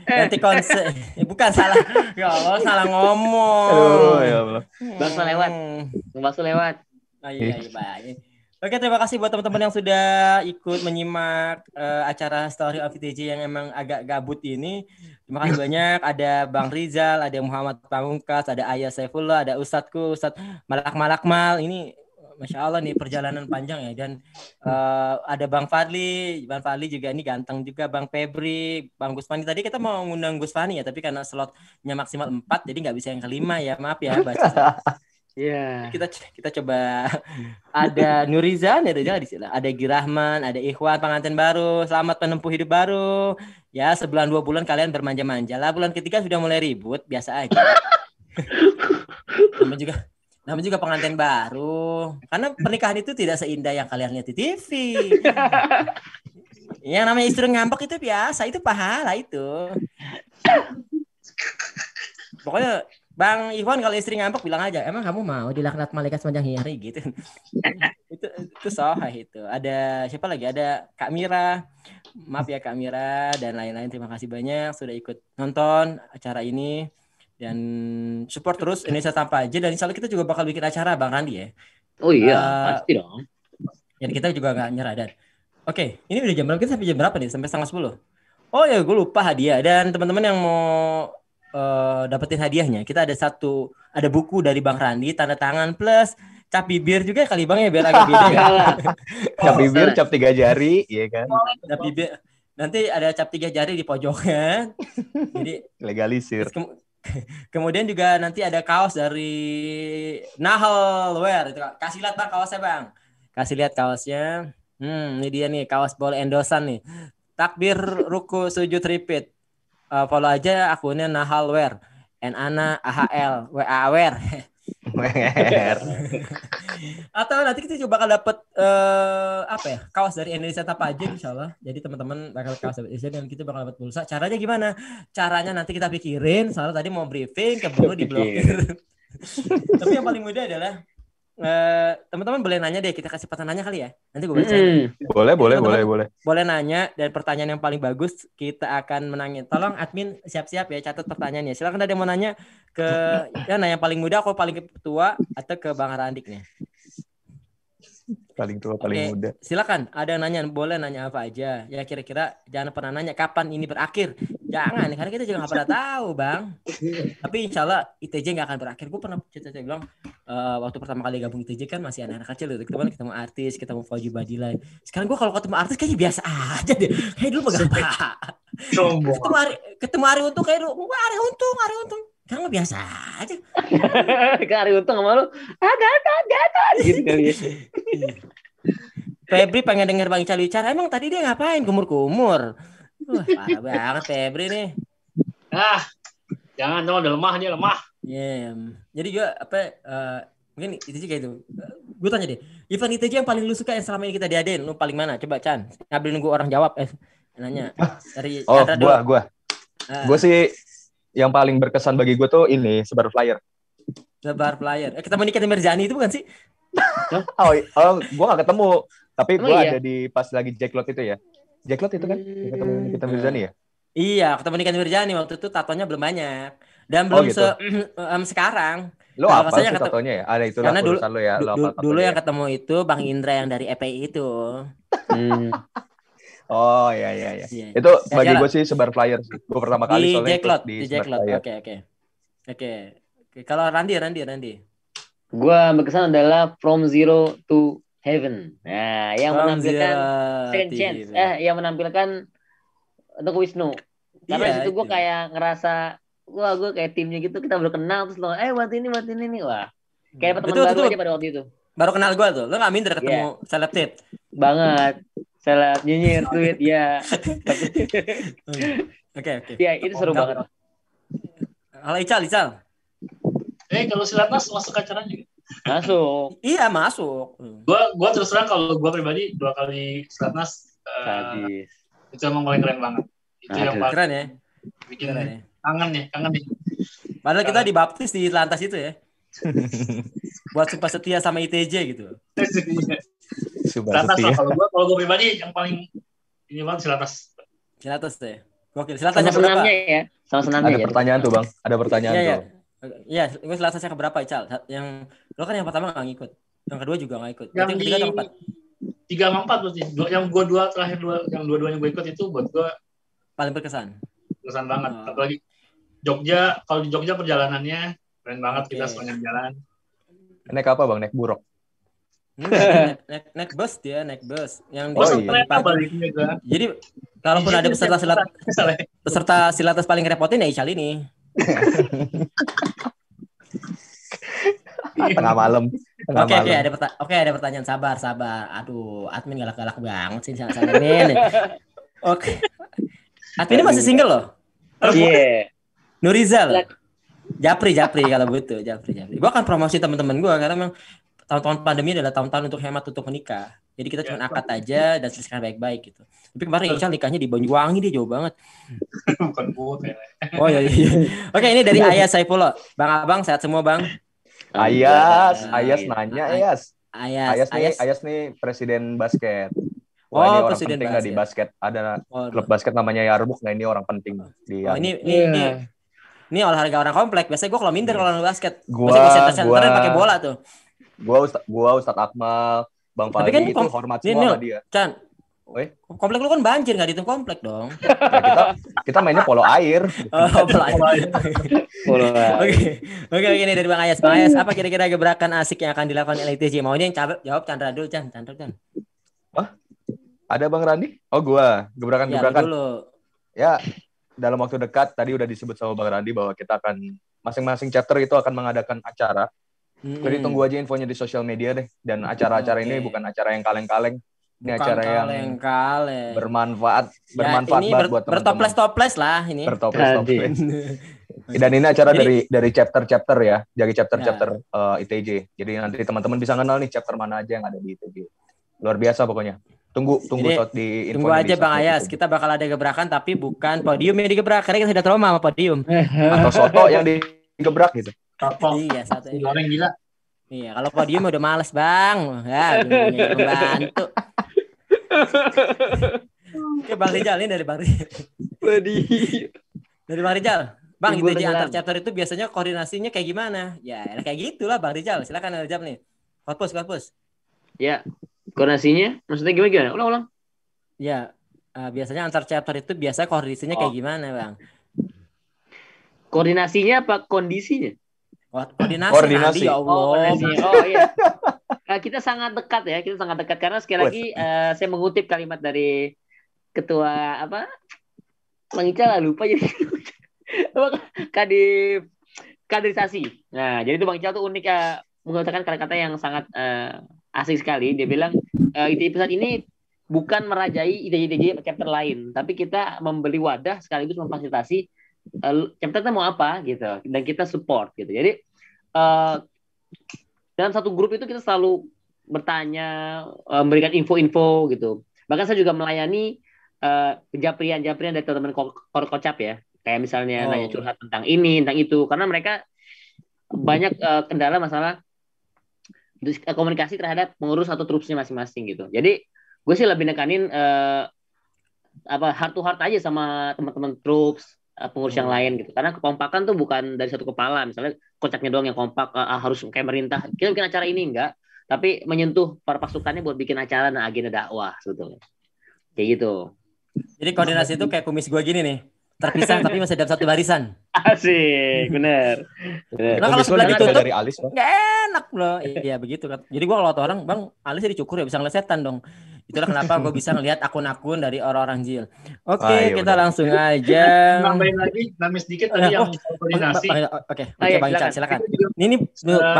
ganti konsep. Bukan salah. Ya Allah, salah ngomong. Aduh, ya Allah. Bakso lewat. Iya, baik. Oke, terima kasih buat teman-teman yang sudah ikut menyimak acara Story of ITJ yang emang agak gabut ini. Terima kasih banyak. Ada Bang Rizal, ada Muhammad Pamungkas, ada Ayah Saifullah, ada Ustadz Malakmal. Ini Masya Allah nih perjalanan panjang ya. Dan ada Bang Fadli juga ini ganteng juga. Bang Febri, Bang Gusfani. Tadi kita mau ngundang Gusfani ya, tapi karena slotnya maksimal 4, jadi nggak bisa yang kelima ya. Maaf ya, baca. Iya. Kita coba. Ada Nurizan, ada Girahman, ada Ikhwan pengantin baru. Selamat menempuh hidup baru. Ya, sebulan 2 bulan kalian bermanja-manja lah. Bulan ketiga sudah mulai ribut, biasa aja. Namanya juga pengantin baru. Karena pernikahan itu tidak seindah yang kalian lihat di TV. Yang namanya istri ngambek itu biasa, itu pahala itu. Pokoknya Bang Iwan kalau istri ngambek bilang aja, emang kamu mau dilaknat malaikat sepanjang hari gitu. itu sohah itu. Ada siapa lagi? Ada Kak Mira. Maaf ya Kak Mira dan lain-lain. Terima kasih banyak sudah ikut nonton acara ini dan support terus Indonesia Tanpa Jil. Dan insya Allah kita juga bakal bikin acara Bang Randi ya. Oh iya, pasti dong. Dan kita juga nggak nyerah dan. Oke, ini udah jam berapa? Kita sampai jam berapa nih? Sampai 9:30. Oh ya, gue lupa hadiah. Dan teman-teman yang mau dapetin hadiahnya, kita ada buku dari Bang Randi tanda tangan plus cap bibir juga kali Bang ya, biar agak beda ya. Cap bibir, cap 3 jari, iya kan? Cap bibir. Nanti ada cap 3 jari di pojokan. Jadi legalisir. Kemudian juga nanti ada kaos dari Nahal Wear. Kasih lihat Bang kaosnya Bang. Kasih lihat kaosnya. Ini dia nih kaos bol endosan nih. Takbir, ruku, sujud, repeat. Follow aja akunnya Nahal Wear. Nana AHL WA Wear. Atau nanti kita juga bakal dapet kaos dari Indonesia Tanpa Jil insyaallah. Jadi teman-teman bakal kaos dari Indonesia dan kita bakal dapat pulsa. Caranya gimana? Caranya nanti kita pikirin. Soalnya tadi mau briefing keburu diblokir. Tapi yang paling mudah adalah teman-teman boleh nanya deh, kita kasih pertanyaan kali ya. Nanti gue bacain. Boleh. Boleh nanya dan pertanyaan yang paling bagus kita akan menangin. Tolong admin siap-siap ya catat pertanyaannya. Silakan ada yang mau nanya ke nanya yang paling muda atau paling tua atau ke Bang Randik nih. Paling tua, paling muda. Silakan, ada yang nanya, boleh nanya apa aja. Ya kira-kira jangan pernah nanya kapan ini berakhir. Jangan, karena kita juga nggak pernah tahu, Bang. Tapi insya Allah ITJ nggak akan berakhir. Gue pernah cerita bilang waktu pertama kali gabung ITJ kan masih anak-anak kecil gitu. Ketemu artis, ketemu Fauji Badilai. Sekarang gue kalau ketemu artis kayaknya biasa aja deh. Kayak dulu pegang ketemu Ari Untung kayak dulu. Ari Untung. Sekarang mah biasa aja. Ke Ari Untung sama lu. Gatot gitu kali ya. Febri pengen denger Bang Ical bicara. Emang tadi dia ngapain kumur-kumur? Parah banget Febri nih. Jangan dong, udah lemah. Yeah. Jadi juga mungkin ITJ kayak itu. Gue tanya deh, event ITJ yang paling lu suka yang selama ini kita diadain, lu paling mana? Coba Chan, ngambil nunggu orang jawab. Nanya dari Chandra. Gue sih yang paling berkesan bagi gue tuh ini Sebar Flyer. Kita menikah di Mirzani itu bukan sih? Gue gak ketemu. Tapi gue ada di pas lagi Jacklot itu ya. Jacklot itu kan? Ketemu Nikita Mirzani ya? Iya, ketemu Nikita Mirzani. Waktu itu tatonya belum banyak. Dan belum gitu. Sekarang. Lo Kalau apa saya sih contohnya ya? Ada itulah karena urusan lo ya. Lo apa dulu yang ya? ketemu itu Bang Indra yang dari EPI itu. Oh iya. Iya. Itu Ya, bagi jalan. gue sih sebar flyer sih. Gue pertama kali Di soalnya ikut Jacklot, di di sebar Jacklot. flyer. Oke. Kalau Randi. Gua berkesan adalah From Zero to Heaven. Nah, yang From menampilkan Zero Second to Chance. Heaven. Yang menampilkan Teguh Wisnu. Karena Iya, di situ gue itu. kayak ngerasa, wah gue kayak timnya gitu, kita baru kenal terus lo, buat ini nih, wah. Kayak teman baru aja pada waktu itu. Baru kenal gue tuh. Lo nggak minder ketemu seleb tit? Banget. Seleb nyinyir tweet ya. Oke. Ya itu seru banget. Halo Ical. Kalau Silatnas masuk acaranya? Masuk. Iya masuk. Gua terus terang kalau gua pribadi 2 kali Silatnas itu emang paling keren banget. Itu yang paling keren ya. Bikin kangen nih. Padahal kita dibaptis di lantas itu ya. Buat sumpah setia sama ITJ gitu. Silatnas kalau gua pribadi yang paling ini banget Silatnas deh. Gokil. Sama senamnya ya. Sama senamnya. Ada pertanyaan tuh Bang. Ada pertanyaan tuh. Iya, gue Silatnasnya keberapa Ical? Yang lo kan yang pertama nggak ngikut, yang kedua juga nggak ikut. Yang ketiga atau keempat? 3 sama 4 berarti. Yang gua terakhir yang dua-duanya gue ikut itu buat gua Paling berkesan. Berkesan banget. Apalagi Jogja, kalau di Jogja perjalanannya keren banget. Kita sepanjang jalan. Naik apa Bang? Naik buruk? Naik bus dia, naik bus. Yang baliknya kan. Jadi kalaupun ada peserta Silatnas paling ngerepotin ya Ical ini. Tengah malam. Oke, ada pertanyaan. Sabar. Aduh, admin galak-galak banget sih admin. Oke. Admin masih single loh. Iya. Nurizal. Japri kalau butuh, Japri. Gua akan promosi teman-teman gua karena memang tahun-tahun pandemi adalah tahun-tahun untuk hemat untuk menikah. Jadi kita cuma akad aja dan selesaikan baik-baik gitu. Tapi kemarin Ical nikahnya di Banyuwangi, dia jauh banget. Bukan buat. Oh iya. Oke, ini dari Ayas Saifullah. Bang Abang sehat semua, Bang. Ayas nanya Ayas nih presiden basket. Wah, ini orang penting nggak di basket? Ada klub basket namanya Yarbuk. Nah ini orang penting di. Ini olahraga orang komplek. Biasanya gue kalau minder kalau basket. Biasanya gue center pakai bola tuh. Gua Ustadz Akmal, Bang Fali kan itu hormat semua sama dia. Chan, komplek lu kan banjir, nggak dihitung komplek dong. Ya, kita mainnya polo air. Polo air. Oke, ini dari Bang Ayas. Bang Ayas, apa kira-kira gebrakan asik yang akan dilakukan LITJ? Mau ini yang jawab Chandra dulu, Chan. Ada Bang Randi? Oh, gua. Gebrakan. Dulu. Ya, dalam waktu dekat tadi udah disebut sama Bang Randi bahwa kita akan masing-masing chapter itu akan mengadakan acara. Jadi tunggu aja infonya di sosial media deh. Dan acara-acara ini bukan acara yang kaleng-kaleng. Ini acara yang bermanfaat banget buat teman-teman. Bertoples lah ini. Bertoples. Dan ini acara dari chapter-chapter ya. Jadi chapter ITJ. Jadi nanti teman-teman bisa kenal nih chapter mana aja yang ada di ITJ. Luar biasa pokoknya. Tunggu di info. Tunggu aja Bang Ayas, kita bakal ada gebrakan tapi bukan podium yang digebrak karena kita sudah trauma sama podium. Atau soto yang digebrak gitu. Iya, satu orang gila. Iya, kalau podium udah males, Bang. Ya, udah membantu. Oke, Bang Rizal ini dari Bang Rizal. Dari Bang Rizal. Bang, ITJ antar chapter itu biasanya koordinasinya kayak gimana? Ya, kayak gitulah Bang Rizal. Silakan Rizal nih. Korpus. Ya, koordinasinya maksudnya gimana? Ulang. Ya, biasanya antar chapter itu biasa koordinasinya kayak gimana, Bang? Koordinasinya apa kondisinya? Koordinasi. Ya Allah. Oh iya. Kita sangat dekat karena sekali lagi saya mengutip kalimat dari ketua Bang Ical lupa jadi kaderisasi. Nah, jadi itu Bang Ical tuh unik menggunakan kata-kata yang sangat asik sekali. Dia bilang ITJ Pusat ini bukan merajai ITJ chapter lain, tapi kita memberi wadah sekaligus memfasilitasi chapter mau apa gitu, dan kita support gitu. Jadi dalam satu grup itu kita selalu bertanya, memberikan info-info gitu. Bahkan saya juga melayani japrian dari teman-teman korkocap ya, kayak misalnya nanya curhat tentang ini, tentang itu, karena mereka banyak kendala masalah komunikasi terhadap pengurus atau trupsnya masing-masing gitu. Jadi gue sih lebih nekanin heart to heart aja sama teman-teman troops, pengurus yang lain gitu. Karena kekompakan tuh bukan dari satu kepala. Misalnya kocaknya doang yang kompak harus kayak merintah. Kita bikin acara ini enggak, tapi menyentuh para pasukannya buat bikin acara dan agenda dakwah sebetulnya. Kayak gitu. Jadi koordinasi itu kayak kumis gue gini nih. Terpisah tapi masih dalam satu barisan. Asik, bener. Nah, kalau sebelah ditutup dari alis, Bang. Nggak enak loh. Iya begitu kan. Jadi gue kalau orang, Bang, alisnya dicukur ya bisa ngeliat setan dong. Itulah kenapa gue bisa ngelihat akun-akun dari orang-orang Jil. Oke, kita langsung aja. Nambahin lagi, nambahin sedikit tadi yang koordinasi. Oke, Bang Ical, silakan. Ini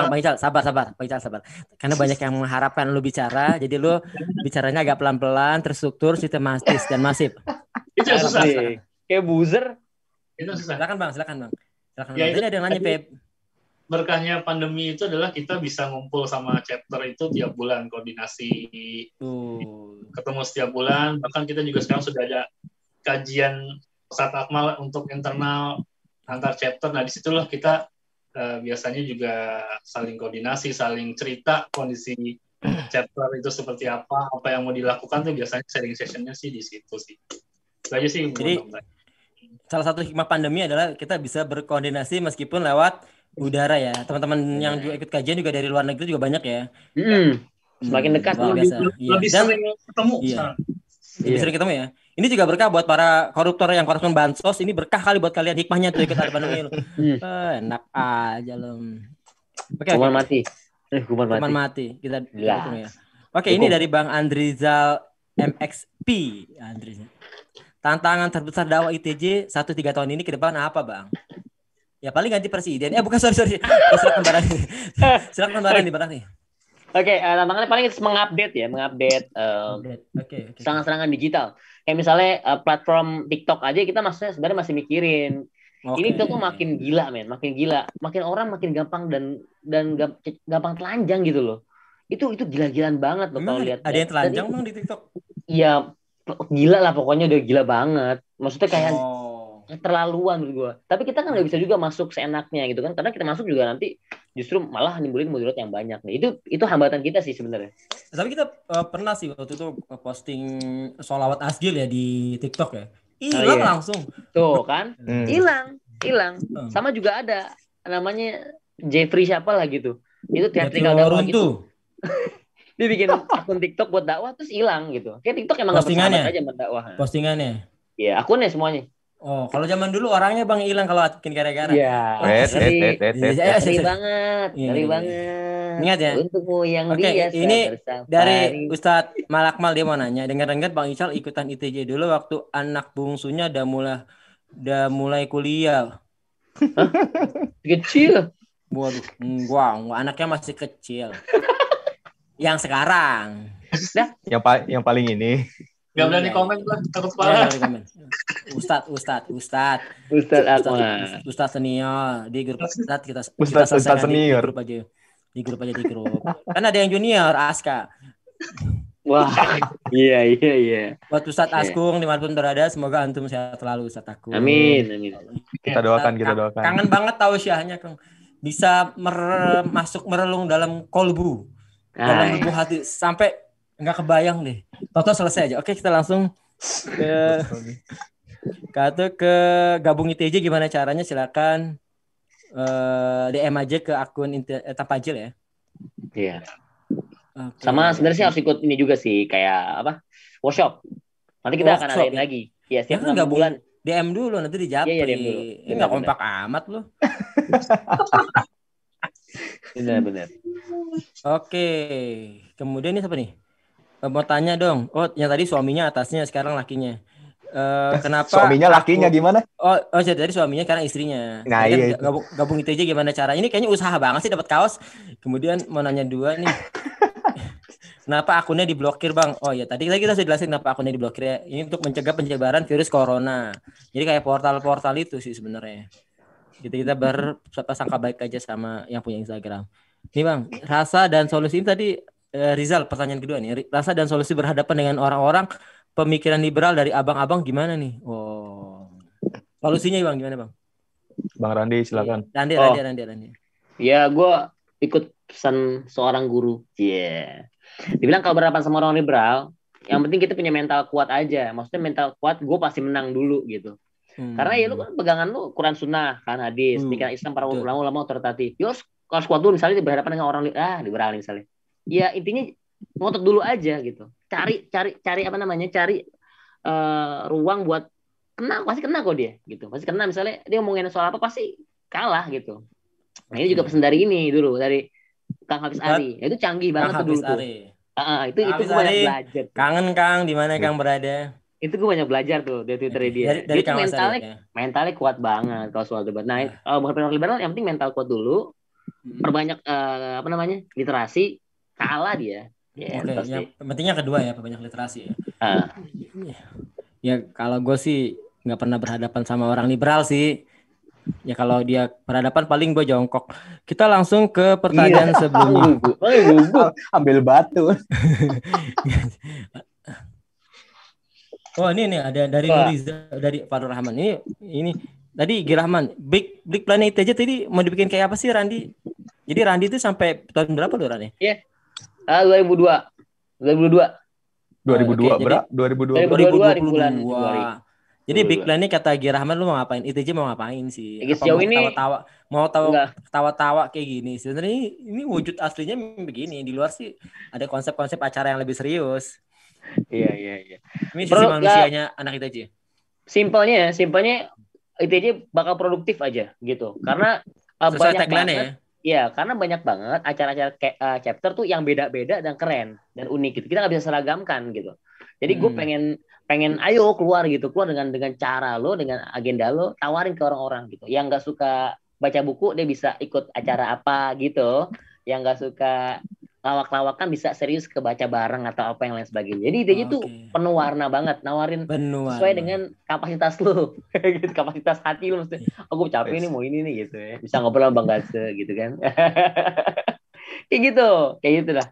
Bang Ical, sabar. Bang Ical, sabar. Karena banyak yang mengharapkan lu bicara, jadi lu bicaranya agak pelan-pelan, terstruktur, sistematis dan masif. Itu yang susah. Kayak buzzer. Itu susah. Silakan Bang. Ya, Tadi ada yang nanya, Pep. Berkahnya pandemi itu adalah kita bisa ngumpul sama chapter itu tiap bulan, koordinasi, ketemu setiap bulan. Bahkan kita juga sekarang sudah ada kajian Ustadz Akmal untuk internal antar chapter. Nah, disitulah kita biasanya juga saling koordinasi, saling cerita kondisi chapter itu seperti apa yang mau dilakukan tuh biasanya sharing sessionnya sih di situ sih. Itu aja sih. Jadi salah satu hikmah pandemi adalah kita bisa berkoordinasi meskipun lewat udara ya. Teman-teman yang juga ikut kajian juga dari luar negeri juga banyak ya. Semakin dekat lebih sering ketemu sekarang. Lebih sering ketemu ya. Ini juga berkah buat para koruptor yang korupsi bansos. Ini berkah kali buat kalian, hikmahnya tuh ikut ada pandemi lu. Enak aja loh. Hukuman mati. Hukuman mati. Kita hitung ya. Oke, ini dari Bang Andrizal MXP. Andrizal. Tantangan terbesar dakwah ITJ 1-3 tahun ini ke depan apa, Bang? Ya paling ganti presiden. Bukan, sorry. Silakan Barang nih. Oke, tantangannya paling mengupdate serangan-serangan digital. Kayak misalnya platform TikTok aja kita sebenarnya masih mikirin. Ini TikTok tuh makin gila, makin gila. Makin orang makin gampang dan gampang telanjang gitu loh. Itu gila-gilaan banget loh kalau lihat. Ada yang telanjang Bang di TikTok? Iya, gila lah pokoknya, udah gila banget. Maksudnya kayak terlaluan menurut gue. Tapi kita kan nggak bisa juga masuk seenaknya gitu kan, karena kita masuk juga nanti justru malah nimbulin mudarat yang banyak nih. Itu hambatan kita sih sebenarnya. Tapi kita pernah sih waktu itu posting sholawat asgil ya di TikTok ya. Hilang langsung. Tuh kan, hilang. Sama juga ada namanya Jeffrey siapa lah gitu. Itu teatrikal dakwah gitu. Dia bikin akun TikTok buat dakwah terus hilang gitu. Kayak TikTok emang nggak bersahabat aja sama dakwah. Postingannya. Iya, akunnya semuanya. Oh, kalau zaman dulu orangnya Bang hilang kalau bikin gara-gara. Iya. Ngeri banget. Ingat ya. Untukmu yang biasa. Ini dari Ustadz Malakmal, dia mau nanya. Dengar-dengar Bang Ical ikutan ITJ dulu waktu anak bungsunya udah mulai kuliah. Hah? Kecil. Waduh, enggak, anaknya masih kecil. Yang sekarang. Dah. Yang paling ini. Gak berani komen lah, takut parah. Ustadz senior di grup kita Ustadz senior di grup aja. Kan ada yang junior Aska. Wah, iya. Buat Ustadz Askung dimanapun berada, semoga antum sehat selalu Ustadz Askung. Amin. Kita doakan. Kangen banget tahu syahnya, Kang. Bisa masuk merelung dalam kolbu, dalam lubuk hati sampai nggak kebayang deh. Toto selesai aja. Oke, kita langsung ke gabung ITJ. Gimana caranya? Silakan DM aja ke akun Tapajil ya. Iya. Okay. Sama sebenarnya harus ikut ini juga sih, kayak apa? Workshop. Nanti kita akan adain lagi. Ya, setiap 6 bulan. DM dulu nanti dijapri. Iya, DM dulu. Ini nggak kompak amat loh. Benar. Oke. Kemudian ini siapa nih? Mau tanya dong. Oh, yang tadi suaminya atasnya, sekarang lakinya. Kenapa? Suaminya lakinya gimana? Oh, jadi suaminya karena istrinya. Nah, iya. Gabung ITJ gimana cara? Ini kayaknya usaha banget sih dapat kaos. Kemudian mau nanya dua nih. Kenapa akunnya diblokir, Bang? Oh ya, tadi kita sudah jelasin kenapa akunnya diblokir ya. Ini untuk mencegah penyebaran virus corona. Jadi kayak portal-portal itu sih sebenarnya. Kita bersangka baik aja sama yang punya Instagram. Nih, Bang, rasa dan solusi ini tadi Rizal, pertanyaan kedua nih. Rasa dan solusi berhadapan dengan orang-orang pemikiran liberal dari abang-abang gimana nih? Oh. Solusinya Bang gimana, Bang? Bang Randi silakan. Randi. Ya, gue ikut pesan seorang guru. Iya. Yeah. Dibilang kalau berhadapan sama orang liberal, yang penting kita punya mental kuat aja. Maksudnya mental kuat, gue pasti menang dulu gitu. Karena ya lu kan pegangan lu Quran Sunnah kan hadis, pikiran Islam para ulama otoritatif. Yos kalau squad dulu misalnya berhadapan dengan orang liberal misalnya. Ya intinya ngotot dulu aja gitu. Cari apa namanya? Cari ruang buat pasti kena kok dia gitu. Pasti kena misalnya dia ngomongin soal apa pasti kalah gitu. Nah, ini juga pesan dari ini dulu dari Kang Hafiz Ari. Itu canggih banget tuh dulu tuh. Itu gue banyak belajar. Kangen Kang, di mana Kang berada? Itu gue banyak belajar tuh dari Twitter dia. Dia tuh mentalnya kuat banget kalau soal debat. Nah, bukan liberal yang penting mental kuat dulu. Perbanyak literasi, kalah dia. Yang pentingnya kedua ya, perbanyak literasi ya. Ya kalau gue sih nggak pernah berhadapan sama orang liberal sih. Ya kalau dia berhadapan paling gue jongkok. Kita langsung ke pertanyaan sebelumnya. Ambil batu. Oh ini ada dari Nuriza, dari Fadul Rahman. Ini tadi Girahman. Big Planet aja tadi mau dibikin kayak apa sih Randi? Jadi Randi itu sampai tahun berapa loh Randi? Iya. 2002. 2022. Jadi Big Plan ini kata Girahman lu mau ngapain? ITJ mau ngapain sih? Sejauh ini mau tawa-tawa kayak gini. Sebenarnya ini wujud aslinya begini. Di luar sih ada konsep-konsep acara yang lebih serius. Iya. Ini sisi manusianya anak ITJ. Simpelnya ITJ bakal produktif aja gitu. Karena banyak banget. Ya? Iya, karena banyak banget acara-acara chapter tuh yang beda-beda dan keren dan unik gitu. Kita nggak bisa seragamkan gitu. Jadi gue pengen ayo keluar dengan cara lo, dengan agenda lo, tawarin ke orang-orang gitu. Yang nggak suka baca buku dia bisa ikut acara apa gitu. Yang nggak suka lawak-lawakan bisa serius ke baca bareng atau apa yang lain sebagainya. Jadi ITJ tuh penuh warna banget, nawarin sesuai dengan kapasitas lo, gitu, kapasitas hati lo. Gue capek nih mau ini nih gitu ya. Bisa ngobrol sama Bang Gase gitu kan. kayak gitu dah.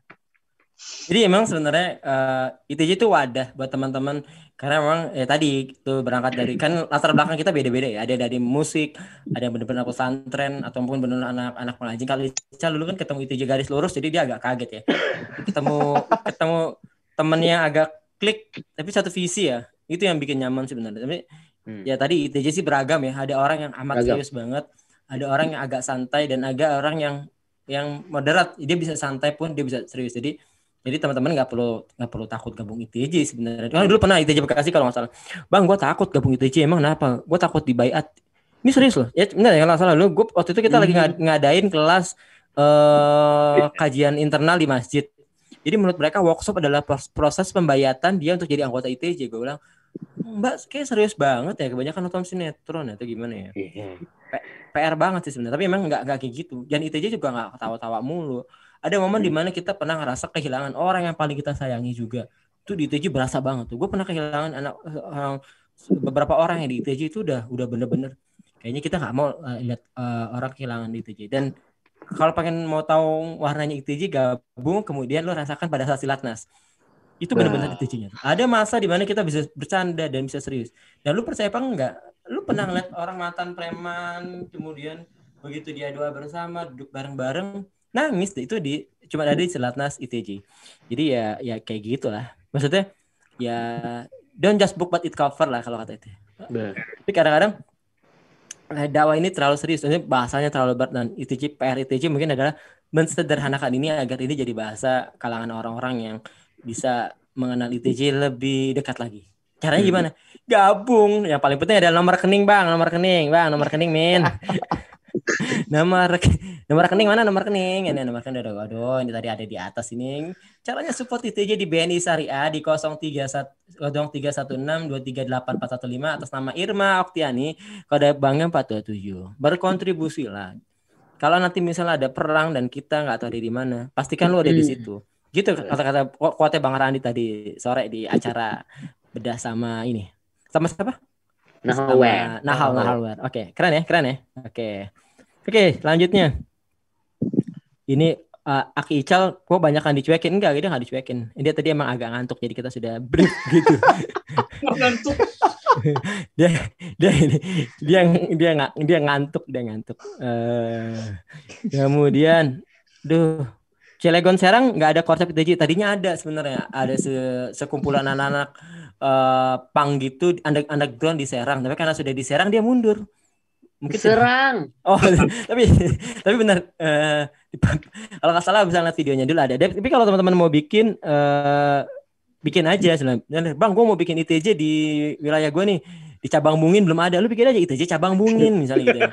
Jadi emang sebenarnya ITJ itu wadah buat teman-teman karena memang tadi itu berangkat dari kan latar belakang kita beda-beda ya. Ada dari musik, ada yang benar-benar pesantren ataupun benar anak-anak pengajian. Kalau Ical dulu kan ketemu ITJ garis lurus jadi dia agak kaget ya. Ketemu temennya agak klik tapi satu visi ya. Itu yang bikin nyaman sebenarnya. Tapi ya tadi ITJ sih beragam ya. Ada orang yang amat serius banget, ada orang yang agak santai dan ada orang yang moderat. Dia bisa santai pun dia bisa serius. Jadi teman-teman nggak perlu takut gabung ITJ sebenarnya. Kan dulu pernah ITJ Bekasi kalau nggak salah. Bang, gue takut gabung ITJ. Emang kenapa? Gue takut dibaiat. Ini serius loh. Ya benar ya nggak salah. Waktu itu kita lagi ngadain kelas kajian internal di masjid. Jadi menurut mereka workshop adalah proses pembayatan dia untuk jadi anggota ITJ. Gue bilang, Mbak, kayak serius banget ya. Kebanyakan nonton sinetron atau gimana ya? PR banget sih sebenarnya. Tapi emang nggak kayak gitu. Dan ITJ juga nggak ketawa-tawa mulu. Ada momen di mana kita pernah ngerasa kehilangan orang yang paling kita sayangi juga. Itu di ITJ berasa banget tuh. Gue pernah kehilangan beberapa orang yang di ITJ itu udah bener-bener kayaknya kita nggak mau lihat orang kehilangan di ITJ. Dan kalau pengen mau tahu warnanya ITJ, gabung kemudian lo rasakan pada saat silatnas. Itu benar-benar ITJ-nya. Ada masa di mana kita bisa bercanda dan bisa serius. Dan lu percaya apa enggak? Lu pernah ngeliat orang mantan preman kemudian begitu dia doa bersama duduk bareng-bareng nangis itu cuma ada di silatnas ITJ. Jadi ya kayak gitulah. Maksudnya ya don't just book but it cover lah kalau kata itu. Tapi kadang-kadang dakwah ini terlalu serius, ini bahasanya terlalu berat dan PR ITJ mungkin adalah mensederhanakan ini agar ini jadi bahasa kalangan orang-orang yang bisa mengenal ITJ lebih dekat lagi. Caranya gimana? Gabung. Yang paling penting adalah nomor rekening, Bang. Nomor rekening, Min. Nomor rekening mana nomor rekening? Ini nomor rekening aduh ini tadi ada di atas ini. Caranya support ITJ di BNI Syariah di 0316238415 atas nama Irma Oktiani, kode banknya 427. Berkontribusilah. Kalau nanti misalnya ada perang dan kita nggak tahu di mana, pastikan lu ada di situ. Gitu kata-kata kuatnya Bang Randi tadi sore di acara bedah sama ini. Sama siapa? Nahalware. Oke, keren ya. Oke, selanjutnya. Ini Aki Ical, kok banyak kan dicuekin? Enggak, dia nggak dicuekin. Dia tadi emang agak ngantuk, jadi kita sudah brief gitu. Ngantuk. dia ngantuk. Kemudian, Cilegon Serang nggak ada konsep ITJ. Tadinya ada sebenarnya, ada sekumpulan anak-anak pang gitu underground di Serang. Tapi karena sudah di Serang dia mundur. Mungkin Serang. Oh, tapi benar. Kalau nggak salah bisa lihat videonya dulu ada. Tapi kalau teman-teman mau bikin aja sebenarnya. Bang, gue mau bikin ITJ di wilayah gue nih. Di cabang Bungin belum ada. Lu bikin aja ITJ cabang Bungin misalnya gitu.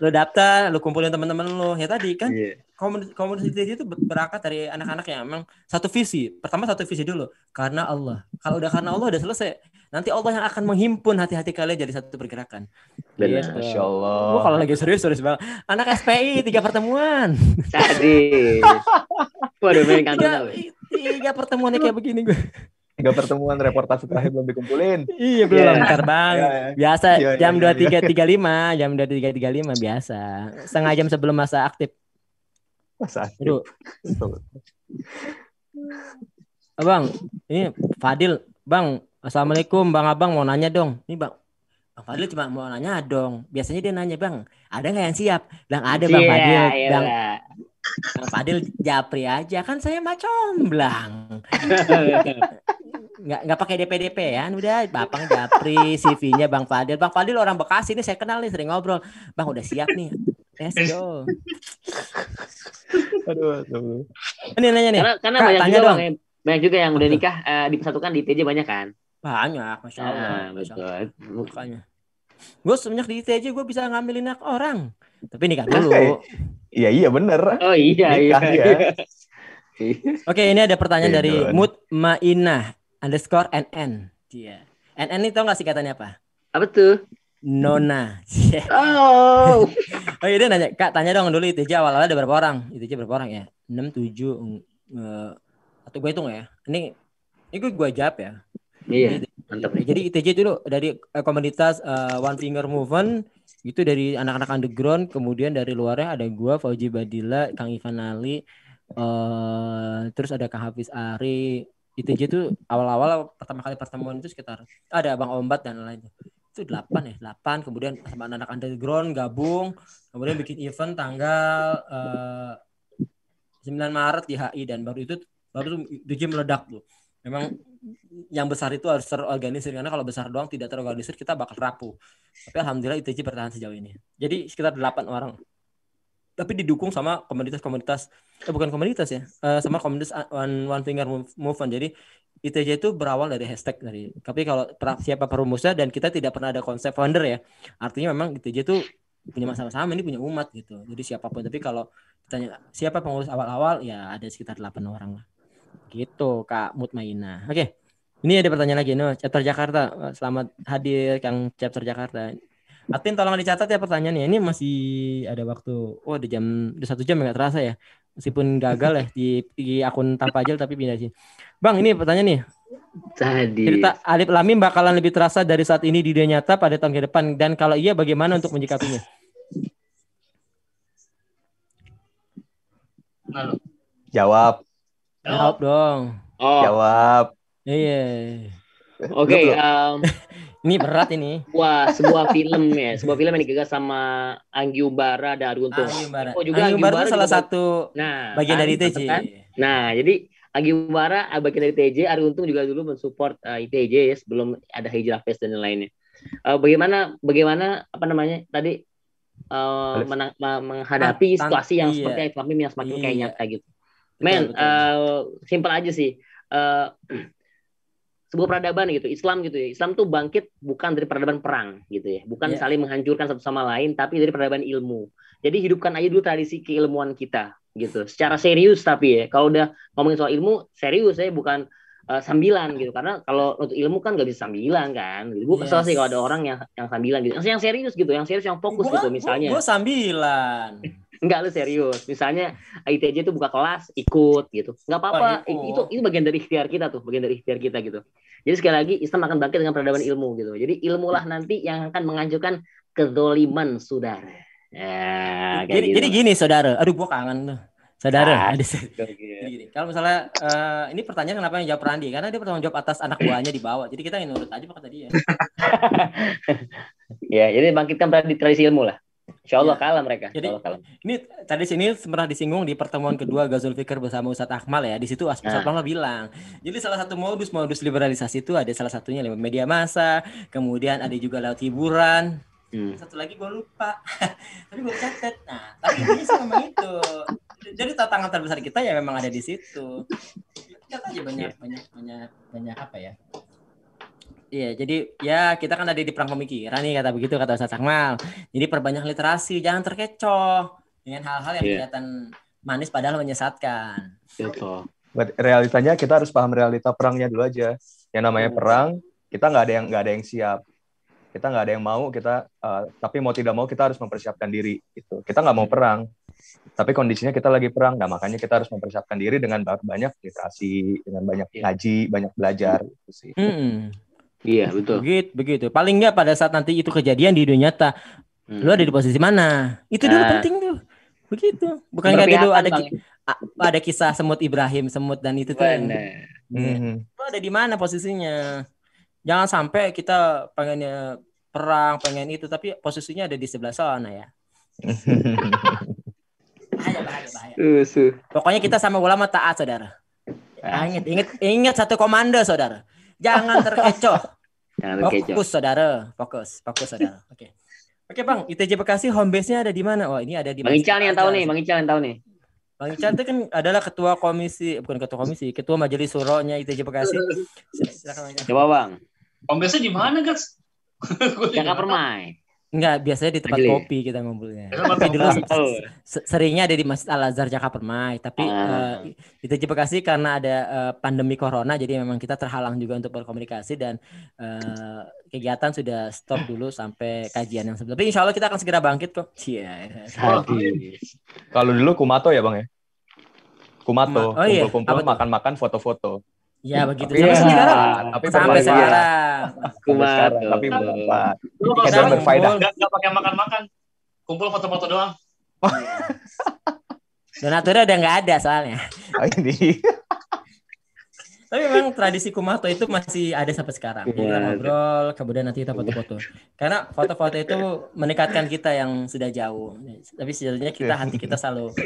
Lu daftar, lu kumpulin teman-teman lu. Ya tadi kan komunitas ITJ itu berangkat dari anak-anak yang emang satu visi. Pertama satu visi dulu. Karena Allah. Kalau udah karena Allah udah selesai. Nanti Allah yang akan menghimpun hati-hati kalian jadi satu pergerakan. Benar. Masya Allah. Kalau lagi serius banget. Anak SPI 3 pertemuan. Sadis. Waduh, main kantor. 3 pertemuannya kayak begini gue. 3 pertemuan reportase terakhir belum dikumpulin. Iya belum, ntar bang. Biasa jam 23.35, jam 23.35 biasa. Setengah jam sebelum masa aktif. Masa aktif. Aduh. Abang, ini Fadil, Bang. Assalamualaikum, Bang Abang mau nanya dong. Ini Bang Fadil cuma mau nanya dong. Biasanya dia nanya, Bang, ada nggak yang siap? Bang ada Bang Fadil. Bang Fadil japri aja kan saya mah comblang. Nggak pakai DP ya. Udah Bapang japri CV-nya Bang Fadil. Bang Fadil orang Bekasi ini saya kenal nih sering ngobrol. Bang udah siap nih. Let's go. Aduh. Ini nanya nih. Karena Kak, banyak juga dong. Banyak juga yang udah nikah dipersatukan di ITJ banyak kan? Banyak, Masya Allah. Betul. Makanya. Gue semenjak di ITJ gue bisa ngambilin anak orang. Tapi nikah dulu. Iya bener. Oh iya. Oke, ini ada pertanyaan dari Mutmainah _NN. Iya. NN ini tau gak singkatannya apa? Apa tuh? Nona. Oh iya dia nanya, Kak tanya dong dulu ITJ awal-awal ada berapa orang? ITJ berapa orang ya? 6, 7, atau gue hitung ya. Ini gue jawab ya. Iya, mantap. Jadi ITJ itu dari komunitas One Finger Movement itu dari anak-anak underground, kemudian dari luarnya ada gua, Fauji Badila, Kang Ivan Ali, terus ada Kang Hafiz Ari. ITJ itu awal-awal pertama kali pertemuan itu sekitar ada Bang Ombat dan lainnya. Itu 8, kemudian sama anak-anak underground gabung, kemudian bikin event tanggal 9 Maret di HI dan baru ITJ meledak tuh. Memang yang besar itu harus terorganisir karena kalau besar doang tidak terorganisir kita bakal rapuh. Tapi alhamdulillah ITJ bertahan sejauh ini. Jadi sekitar 8 orang. Tapi didukung sama komunitas bukan komunitas ya, sama komunitas One Finger Movement. Jadi ITJ itu berawal dari hashtag dari. Tapi kalau siapa perumusnya dan kita tidak pernah ada konsep founder ya. Artinya memang ITJ itu punya sama-sama, ini punya umat gitu. Jadi siapapun. Tapi kalau ditanya siapa pengurus awal-awal ya ada sekitar 8 orang lah. Gitu Kak Mutmainah. Oke. Ini ada pertanyaan lagi nih, Chapter Jakarta. Selamat hadir Kang Chapter Jakarta. Atin tolong dicatat ya pertanyaannya. Ini masih ada waktu. Oh, udah 1 jam enggak terasa ya. Meskipun gagal ya di akun tanpa ajal tapi pindah sini. Bang, ini pertanyaan nih. Tadi. Cerita Alif Lamim bakalan lebih terasa dari saat ini di dunia nyata pada tahun ke depan dan kalau iya bagaimana untuk menyikapinya? Jawab dong. Oh. Jawab. Iya. Oke. Ini berat ini. Wah, sebuah film yang digagas sama Anggi Umbara dan Arie Untung. Anggi Umbara itu salah satu bagian dari ITJ. Kan? Nah, jadi Anggi Umbara bagian dari ITJ, Arie Untung juga dulu mensupport ITJ ya sebelum ada Hijrah Fest dan lainnya. Bagaimana apa namanya tadi menghadapi situasi yang seperti Islam yang semakin kayak nyata gitu. Simpel aja sih. Sebuah peradaban gitu, Islam gitu ya. Islam tuh bangkit bukan dari peradaban perang gitu ya. Bukan saling menghancurkan satu sama lain, tapi dari peradaban ilmu. Jadi hidupkan aja dulu tradisi keilmuan kita gitu. Secara serius tapi ya. Kalau udah ngomongin soal ilmu, serius ya, bukan sambilan gitu. Karena kalau untuk ilmu kan nggak bisa sambilan kan. Gue kesel sih kalau ada orang yang sambilan gitu. Yang serius gitu, yang serius, yang fokus gitu misalnya. Gue sambilan. Enggak, lu serius. Misalnya ITJ itu buka kelas, ikut gitu. Enggak apa-apa. Itu bagian dari ikhtiar kita tuh, gitu. Jadi sekali lagi Islam akan bangkit dengan peradaban ilmu gitu. Jadi ilmulah nanti yang akan menghancurkan kezaliman saudara. Ya, jadi gini saudara. Aduh gua kangen tuh. Saudara. Gini. Kalau misalnya ini pertanyaan kenapa yang jawab Randi? Karena dia bertanggung jawab atas anak buahnya di bawah. Jadi kita nurut aja kata dia. Ya, jadi bangkitkan tradisi ilmu lah. Insya Allah kalah mereka. Jadi Insya Allah kalah. ini tadi sini pernah disinggung di pertemuan kedua Ghazul Fikr bersama Ustadz Akmal ya. Di situ Ustadz Akmal bilang, jadi salah satu modus liberalisasi itu ada salah satunya lewat media massa, kemudian ada juga lewat hiburan. Satu lagi gue lupa, tapi gue catat. Nah, tapi ini sih memang itu. Jadi tantangan terbesar kita ya memang ada di situ. Kita aja banyak apa ya? Iya, jadi ya kita kan ada di perang pemikiran nih kata Ustadz Akmal. Jadi perbanyak literasi, jangan terkecoh dengan hal-hal yang kelihatan manis padahal menyesatkan. Betul. Realitanya kita harus paham realita perangnya dulu aja. Yang namanya perang, kita nggak ada yang siap. Kita nggak ada yang mau, tapi mau tidak mau kita harus mempersiapkan diri. Gitu. Kita nggak mau perang, tapi kondisinya kita lagi perang. Nah, makanya kita harus mempersiapkan diri dengan banyak literasi, dengan banyak ngaji, banyak belajar. Gitu sih. Iya, betul. Begitu. Paling nggak pada saat nanti itu kejadian di dunia nyata, lu ada di posisi mana? Itu dulu penting tuh. Begitu. Bukan nggak dulu ada kisah semut Ibrahim, semut dan itu tuh. Lu ada di mana posisinya? Jangan sampai kita pengennya perang, pengen itu, tapi posisinya ada di sebelah sana ya. Bahaya. Pokoknya kita sama ulama taat, saudara. Ingat satu komando, saudara. Jangan terkecoh. Fokus, saudara. Fokus, saudara. Oke, Bang. ITJ Bekasi home base-nya ada di mana? Oh, ini ada di Bang Ical yang tahu nih. Bang Ical itu kan adalah ketua majelis suronya ITJ Bekasi. Silakan. Coba, Bang. Home base-nya di mana, guys? Jaka Permai. Enggak, biasanya di tempat kopi kita ngumpulnya. Tapi dulu seringnya ada di Masjid Al-Azhar Jakarta Permai. Tapi ITJ Bekasi karena ada pandemi corona, jadi memang kita terhalang juga untuk berkomunikasi dan kegiatan sudah stop dulu sampai kajian yang sebelumnya. Tapi insya Allah kita akan segera bangkit kok. Kalau dulu Kumato ya Bang ya? Kumato, kumpul-kumpul, makan-makan, foto-foto. Ya begitu. Sampai sekarang. Tapi bermanfaat. Kita berfaedah. Nggak pakai makan-makan. Kumpul foto-foto doang. Donaturnya udah nggak ada soalnya. Ini. Tapi memang tradisi Kumato itu masih ada sampai sekarang. Jadi kita ngobrol, kemudian nanti kita foto-foto. Karena foto-foto itu mendekatkan kita yang sudah jauh. Tapi sebenarnya hati kita selalu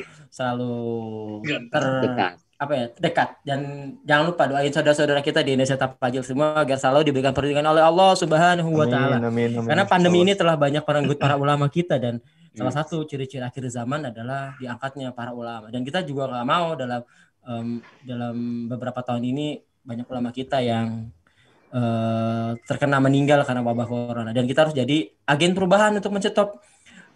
dekat. Dan jangan lupa doain saudara-saudara kita di Indonesia Tapajul semua agar selalu diberikan perlindungan oleh Allah Subhanahu wa taala. Karena pandemi ini telah banyak merenggut para ulama kita dan salah satu ciri-ciri akhir zaman adalah diangkatnya para ulama. Dan kita juga nggak mau dalam beberapa tahun ini banyak ulama kita yang terkena meninggal karena wabah corona. Dan kita harus jadi agen perubahan untuk mencetop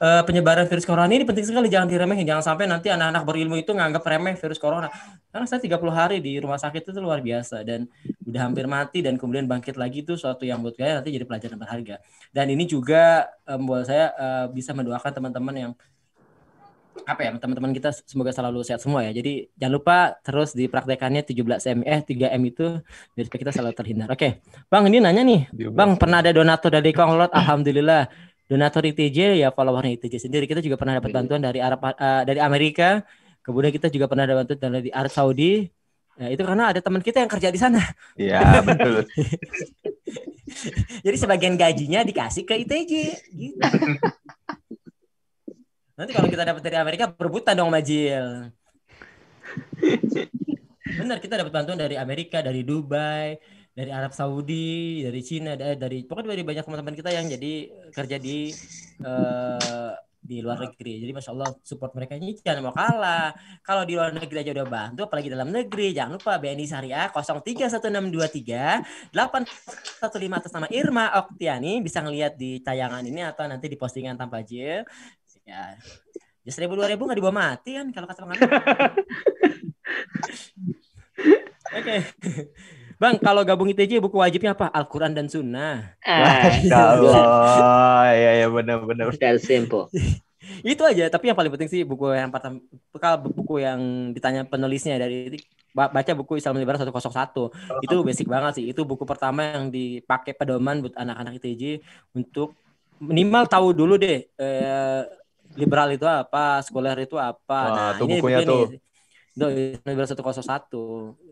penyebaran virus corona ini penting sekali, jangan diremehin. Jangan sampai nanti anak-anak berilmu itu nganggap remeh virus corona. Karena saya 30 hari di rumah sakit itu luar biasa dan udah hampir mati dan kemudian bangkit lagi itu suatu yang buat saya nanti jadi pelajaran berharga. Dan ini juga buat saya bisa mendoakan teman-teman yang teman-teman kita semoga selalu sehat semua ya. Jadi jangan lupa terus dipraktekannya 3M itu biar kita selalu terhindar. Oke. Bang, ini nanya nih. Bang, pernah ada donatur dari Konglot? Alhamdulillah. Donatur ITJ ya, followernya ITJ sendiri. Kita juga pernah dapat bantuan dari dari Amerika. Kemudian kita juga pernah dapat bantuan dari Arab Saudi. Ya, itu karena ada teman kita yang kerja di sana. Iya, betul. Jadi sebagian gajinya dikasih ke ITJ gitu. Nanti kalau kita dapat dari Amerika berebutan dong Majil. Benar, kita dapat bantuan dari Amerika, dari Dubai, dari Arab Saudi, dari Cina, pokoknya dari banyak teman-teman kita yang jadi kerja di luar negeri. Jadi Masya Allah support mereka ini jangan mau kalah. Kalau di luar negeri aja udah bantu, apalagi dalam negeri. Jangan lupa BNI Syariah 031623 815 atas nama Irma Oktiani. Bisa ngelihat di tayangan ini atau nanti di postingan tanpa Jil. Ya 1.000-2.000 nggak dibawa mati kan kalau kata Bang Amin. Oke. Bang, kalau gabung ITJ buku wajibnya apa? Al-Quran dan Sunnah. Allah, ya benar-benar. Simple. Itu aja. Tapi yang paling penting sih buku yang pertama, buku yang ditanya penulisnya dari baca buku Islam Liberal 101. Itu basic banget sih. Itu buku pertama yang dipakai pedoman buat anak-anak ITJ untuk minimal tahu dulu deh liberal itu apa, sekuler itu apa. Wah, nah, ini bukunya tuh. Liberal 101.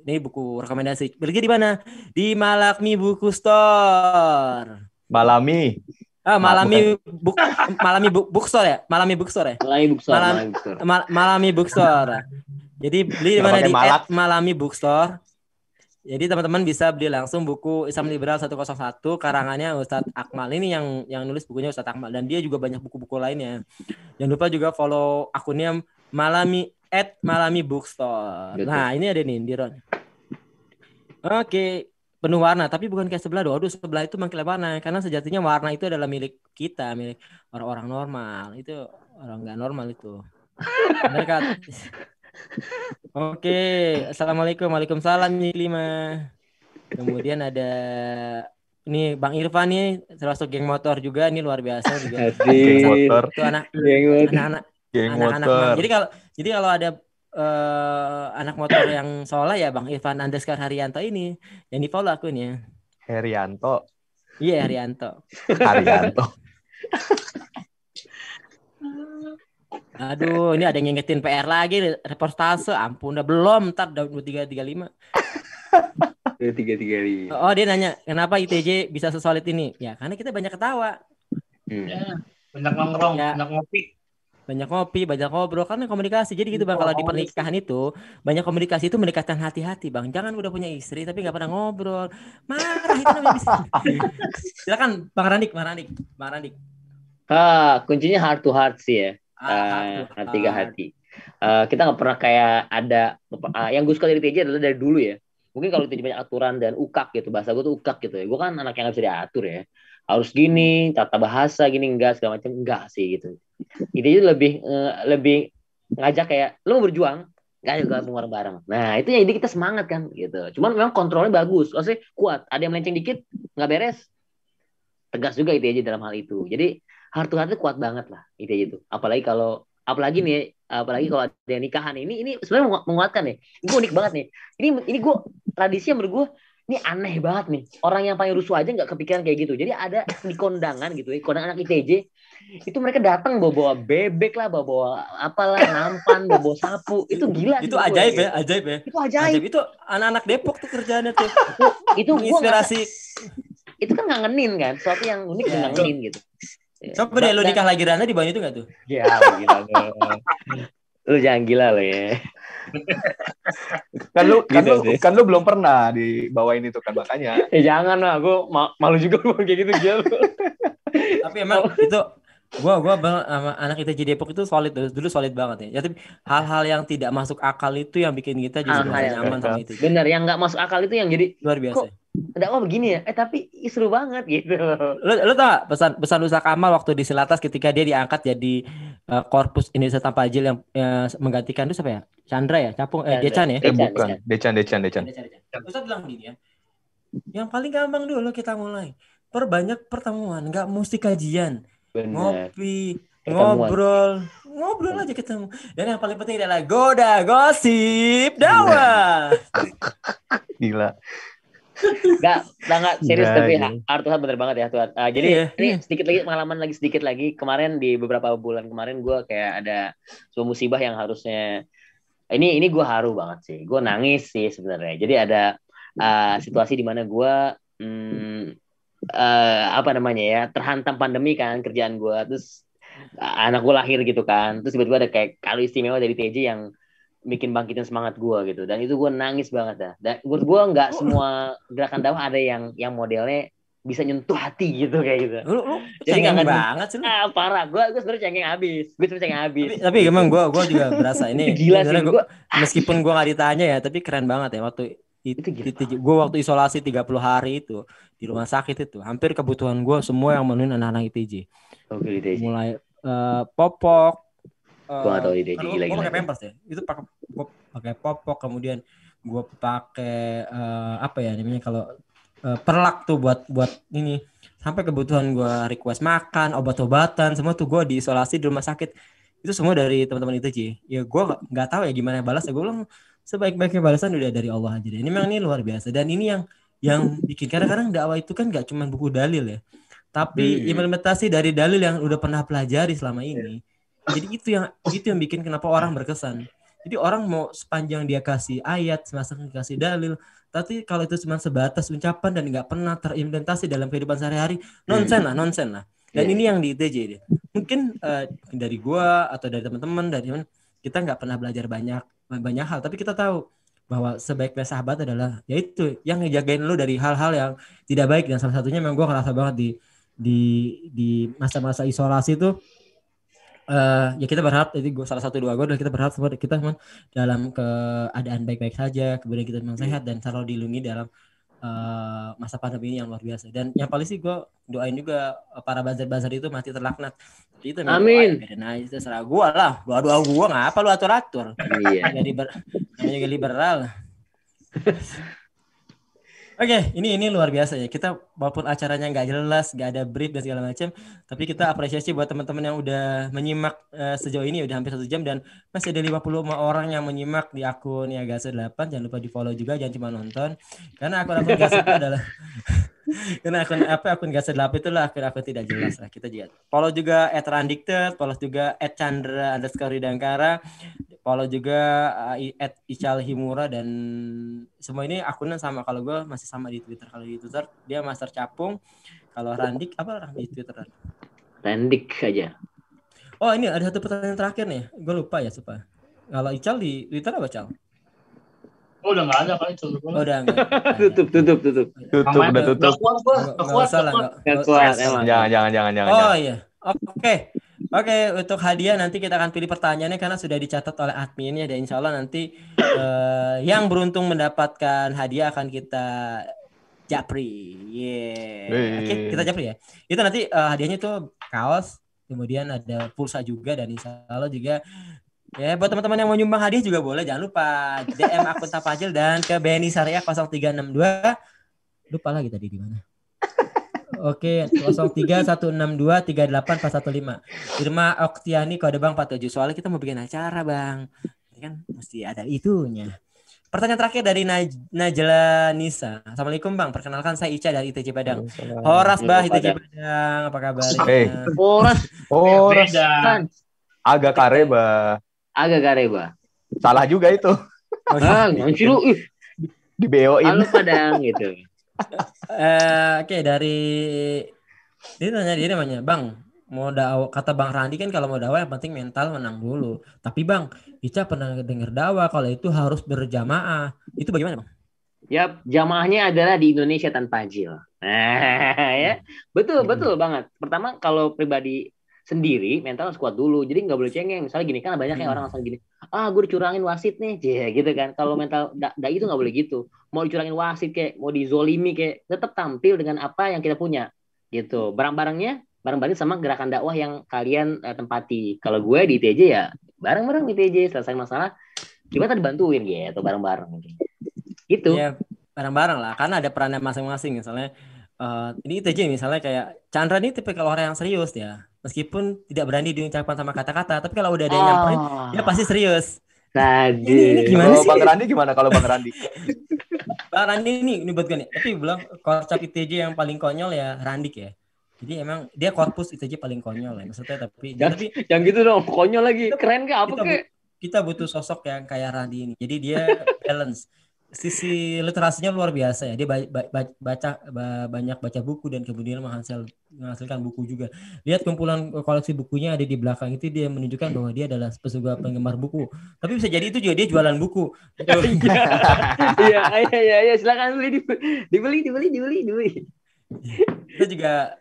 Ini buku rekomendasi. Beli di mana? Di Malakmi Buku Store. Malami. Malami Bookstore ya? Malami Bookstore. Malami Bookstore. Jadi beli di mana di @Malami Bookstore. Jadi teman-teman bisa beli langsung buku Islam Liberal 101 karangannya Ustadz Akmal. Ini yang nulis bukunya Ustadz Akmal dan dia juga banyak buku-buku lainnya. Jangan lupa juga follow akunnya Malami @Malami Bookstore. Betul. Nah, ini ada nih Diron. Oke, penuh warna tapi bukan kayak sebelah doang. Aduh, sebelah itu mengkilap warna karena sejatinya warna itu adalah milik kita, milik orang-orang normal. Itu orang nggak normal itu. Benar kan? Oke, assalamualaikum, waalaikumsalam nih 5. Kemudian ada ini Bang Irfan nih, termasuk geng motor juga, ini luar biasa juga. Geng motor. Itu anak-anak. Jadi kalau ada anak motor yang soleh ya Bang Irfan Andeskar Haryanto ini, yang di follow akunnya. Haryanto. Iya Haryanto. Aduh, ini ada yang ngingetin PR lagi, reportase. Ampun, udah belum, ntar udah 2335. 335. Oh, dia nanya, kenapa ITJ bisa sesolid ini? Ya, karena kita banyak ketawa. Ya, banyak nongkrong, banyak ngopi. Banyak ngopi, banyak ngobrol, karena komunikasi. Jadi gitu Bang, kalau di pernikahan itu, banyak komunikasi itu mendekatkan hati-hati Bang. Jangan udah punya istri, tapi gak pernah ngobrol. Marah, itu namanya bisa. Silakan, Bang Randik. Kuncinya heart to heart sih ya. Hati ke hati. Kita nggak pernah kayak ada yang gue suka dari TJ adalah dari dulu ya. Mungkin kalau TJ banyak aturan dan ukak gitu, bahasa gue tuh ukak gitu ya. Gue kan anak yang nggak bisa diatur ya. Harus gini, tata bahasa gini enggak segala macam enggak sih gitu. TJ lebih ngajak kayak lo mau berjuang, nggak gabung bareng-bareng. Nah itu yang jadi kita semangat kan gitu. Cuman memang kontrolnya bagus, maksudnya kuat. Ada yang melenceng dikit nggak beres, tegas juga ITJ dalam hal itu. Jadi heart to heart itu kuat banget lah ITJ itu. Apalagi kalau ada yang nikahan ini sebenarnya menguatkan nih. Gue unik banget nih. Ini gue tradisinya menurut gue ini aneh banget nih. Orang yang paling rusuh aja nggak kepikiran kayak gitu. Jadi ada di kondangan gitu ya, kondangan anak ITJ itu mereka datang bawa bebek lah, bawa apalah nampan, bawa sapu. Itu gila. Itu ajaib ya. Itu ajaib. Itu anak-anak Depok tuh kerjaannya tuh. Itu inspirasi. Itu kan ngangenin kan, sesuatu yang unik dan ngangenin gitu. Coba deh lu nikah lagi Rana di bawah itu gak tuh? Ya gila lu jangan gila lo ya. Kan lu belum pernah dibawain itu kan makanya. Jangan lah, gue malu juga kayak gitu gila. Tapi emang itu gua sama anak ITJ Depok itu solid dulu solid banget ya. Tapi hal-hal yang tidak masuk akal itu yang bikin kita jadi nyaman sama itu. Bener, yang nggak masuk akal itu yang jadi luar biasa. Dakwah begini ya, tapi seru banget gitu. Lu tau gak pesan Ustaz Kamal waktu di Silatas ketika dia diangkat jadi Korpus Indonesia Tanpa Ajil yang menggantikan itu siapa ya? Chandra ya? Decan ya? Bukan, Decan. Ustaz bilang gini ya, yang paling gampang dulu kita mulai, perbanyak pertemuan, nggak mesti kajian. Bener. Ngopi, ngobrol aja ketemu. Dan yang paling penting adalah gosip dakwah. Gila. Nggak serius tapi heart to heart bener banget ya Tuhan. Jadi ini sedikit lagi pengalaman sedikit lagi. Kemarin di beberapa bulan kemarin gue kayak ada sebuah musibah yang harusnya ini gue haru banget sih. Gue nangis sih sebenarnya. Jadi ada situasi di mana gue terhantam pandemi kan kerjaan gue. Terus anak gue lahir gitu kan. Terus tiba-tiba ada kayak kado istimewa dari TJ yang bikin bangkitin semangat gue gitu, dan itu gue nangis banget dah. Dan menurut gue nggak semua gerakan dakwah ada yang modelnya bisa nyentuh hati gitu kayak gitu. Jadi nggak banget sih. Parah, gue sebenarnya cengeng habis. Tapi emang gue juga berasa ini. Gila sih gue. Meskipun gue nggak ditanya ya, tapi keren banget ya waktu itu. Gue waktu isolasi 30 hari itu di rumah sakit itu, hampir kebutuhan gue semua yang menuhin anak-anak ITJ. Mulai popok. Gue gak tau ide gue pakai pampers ya, itu pakai popok, kemudian gue pakai kalau perlak tuh buat ini, sampai kebutuhan gue request makan, obat-obatan, semua tuh gue diisolasi di rumah sakit itu semua dari teman-teman ITJ. Ya gue nggak tahu ya gimana balas ya, gue bilang sebaik-baiknya balasan udah dari Allah aja deh. Ini memang ini luar biasa, dan ini yang bikin kadang-kadang dakwah itu kan nggak cuma buku dalil ya, tapi implementasi dari dalil yang udah pernah pelajari selama ini. Jadi itu yang bikin kenapa orang berkesan. Jadi orang mau sepanjang dia kasih ayat, semasa kasih dalil, tapi kalau itu cuma sebatas ucapan dan nggak pernah terimplementasi dalam kehidupan sehari-hari, nonsen lah. Dan ini yang di ITJ deh. Mungkin dari gua atau dari teman-teman kita nggak pernah belajar banyak hal, tapi kita tahu bahwa sebaiknya sahabat adalah yaitu yang ngejagain lu dari hal-hal yang tidak baik. Dan salah satunya memang gua ngerasa banget di masa-masa isolasi itu ya kita berharap, jadi salah satu doa gue adalah kita berharap semua kita dalam keadaan baik-baik saja, kemudian kita memang sehat dan selalu dilindungi dalam masa pandemi ini yang luar biasa. Dan yang paling sih gue doain juga para buzzer itu mati terlaknat. Itu amin. Nah itu serah gue lah, doa gue ngapa lu atur-atur. Iya. Namanya liberal. Oke, ini luar biasa ya. Kita walaupun acaranya nggak jelas, nggak ada brief dan segala macam, tapi kita apresiasi buat teman-teman yang udah menyimak sejauh ini udah hampir 1 jam dan masih ada 55 orang yang menyimak di akun ya Gase 8. Jangan lupa di follow juga, jangan cuma nonton. Karena akun Gase itu adalah karena akun Gase 8 itulah akun tidak jelas lah. Kita juga follow juga @randicted, follow juga @chandra_ridangkara. Follow juga @ical himura dan semua ini akunnya sama. Kalau gue masih sama di Twitter. Kalau di Twitter dia Master Capung. Kalau Randik apa orang di Twitter? Randik aja. Oh ini ada satu pertanyaan terakhir nih. Gue lupa ya supaya. Kalau Ical di Twitter apa Cal? Oh udah nggak ada kali itu. Oh udah nggak. Tutup. Udah tutup. Nggak kuat emang. Jangan. Oh iya. Oke, untuk hadiah nanti kita akan pilih pertanyaannya karena sudah dicatat oleh adminnya dan insya Allah nanti yang beruntung mendapatkan hadiah akan kita japri. Oke, kita japri ya. Itu nanti hadiahnya itu kaos, kemudian ada pulsa juga dan insya Allah juga ya buat teman-teman yang mau nyumbang hadiah juga boleh. Jangan lupa DM akun Tapajil dan ke BNI Syariah 0362. Lupa lagi tadi di mana. Oke, 0316238415. Irma Oktiani kode bank 47. Soalnya kita mau bikin acara, Bang. Ini kan mesti ada itunya. Pertanyaan terakhir dari Najla Nisa. Assalamualaikum, Bang. Perkenalkan saya Ica dari ITJ Padang. Horas, Bah, ITJ Padang. Apa kabar? Horas. Agak kare, Bah. Salah juga itu. Nganci lu. Di BO-in. Halo Padang gitu. Oke, dari dia namanya Bang, mau dakwah, kata Bang Randi kan kalau mau dakwah yang penting mental menang dulu. Tapi Bang, Ica pernah dengar dakwah kalau itu harus berjamaah. Itu bagaimana, Bang? Yap, jamaahnya adalah di Indonesia tanpa Jil. Ya. Betul banget. Pertama kalau pribadi sendiri mental harus kuat dulu. Jadi nggak boleh cengeng. Misalnya gini kan banyak yang orang langsung gini. Gue dicurangin wasit nih, gitu kan. Kalau mental itu nggak boleh gitu. Mau dicurangin wasit kayak, mau dizolimi kayak, tetap tampil dengan apa yang kita punya, gitu. Bareng-bareng sama gerakan dakwah yang kalian tempati. Kalau gue di ITJ ya bareng-bareng di ITJ selesai masalah, kita dibantuin gitu bareng-bareng. Gitu. Ya bareng-bareng lah, karena ada perannya masing-masing. Misalnya ini ITJ misalnya kayak Chandra ini tipe kalau orang yang serius ya. Meskipun tidak berani diucapkan sama kata-kata, tapi kalau udah ada yang nyamperin, dia pasti serius. Tadi. Ini gimana sih? Bang Randi gimana kalau Bang Randi? Bang Randi ini buat gue nih. Tapi bilang korcap ITJ yang paling konyol ya Randik ya. Jadi emang dia korpus ITJ paling konyol ya. Maksudnya tapi yang gitu dong, konyol lagi. Keren ke apa ke? Kita butuh sosok yang kayak Randi ini. Jadi dia balance. Sisi literasinya luar biasa ya. Dia banyak baca buku dan kemudian menghasilkan buku juga. Lihat kumpulan koleksi bukunya ada di belakang itu, dia menunjukkan bahwa dia adalah pesuka penggemar buku. Tapi bisa jadi itu juga dia jualan buku. Iya, silakan dibeli. Itu juga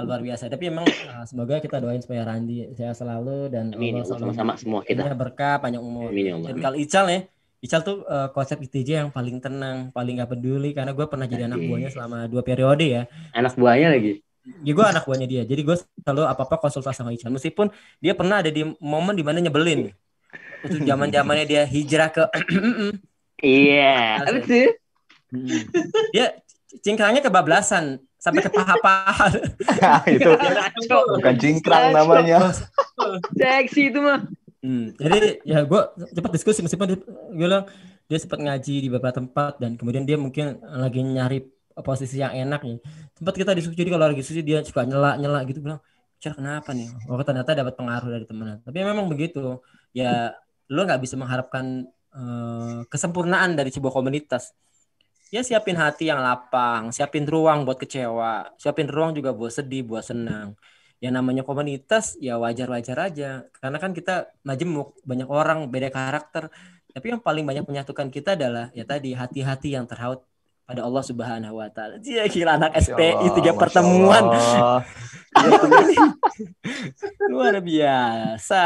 luar biasa. Tapi emang semoga kita doain supaya Randi sehat selalu dan amin, sama-sama semua kita. Berkah panjang umur. Amin, dan kalau Ical tuh konsep ITJ yang paling tenang, paling gak peduli karena gue pernah jadi anak buahnya selama 2 periode ya. Anak buahnya lagi? Ya gue anak buahnya dia. Jadi gue selalu apa-apa konsultasi sama Ical. Meskipun dia pernah ada di momen dimana nyebelin. Itu zaman-zamannya dia hijrah ke iya. Apa sih? Dia cingkrangnya kebablasan sampai ke paha-paha. Itu bukan cingkrang namanya. Seksi itu mah. Jadi ya gue cepat diskusi meskipun dia bilang dia sempat ngaji di beberapa tempat dan kemudian dia mungkin lagi nyari posisi yang enak nih. Tempat kita diskusi, jadi kalau lagi diskusi dia suka nyela gitu, bilang kenapa nih? Oh ternyata dapat pengaruh dari teman. Tapi memang begitu ya, lo nggak bisa mengharapkan kesempurnaan dari sebuah komunitas. Ya siapin hati yang lapang, siapin ruang buat kecewa, siapin ruang juga buat sedih, buat senang. yang namanya komunitas ya wajar-wajar aja. Karena kan kita majemuk, banyak orang, beda karakter. Tapi yang paling banyak menyatukan kita adalah ya tadi hati-hati yang terhaut pada Allah Subhanahu wa taala. Dia gila anak SPI 3 pertemuan. Luar biasa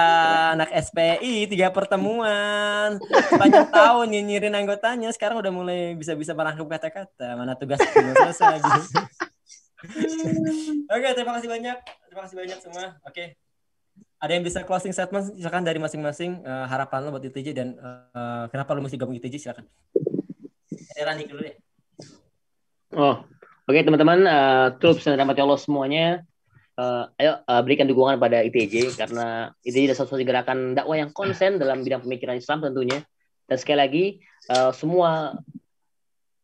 anak SPI 3 pertemuan. Sepanjang tahun nyinyirin anggotanya, sekarang udah mulai bisa-bisa merangkum kata-kata. Mana tugas belum selesai gitu. Oke, terima kasih banyak. Terima kasih banyak semua. Oke. Ada yang bisa closing statement silakan dari masing-masing, harapan lo buat ITJ dan kenapa lo mesti gabung ITJ, silakan. Rani dulu deh. Oke, teman-teman, klub Senamati Allah semuanya, ayo berikan dukungan pada ITJ karena ITJ adalah satu gerakan dakwah yang konsen dalam bidang pemikiran Islam tentunya. Dan sekali lagi, semua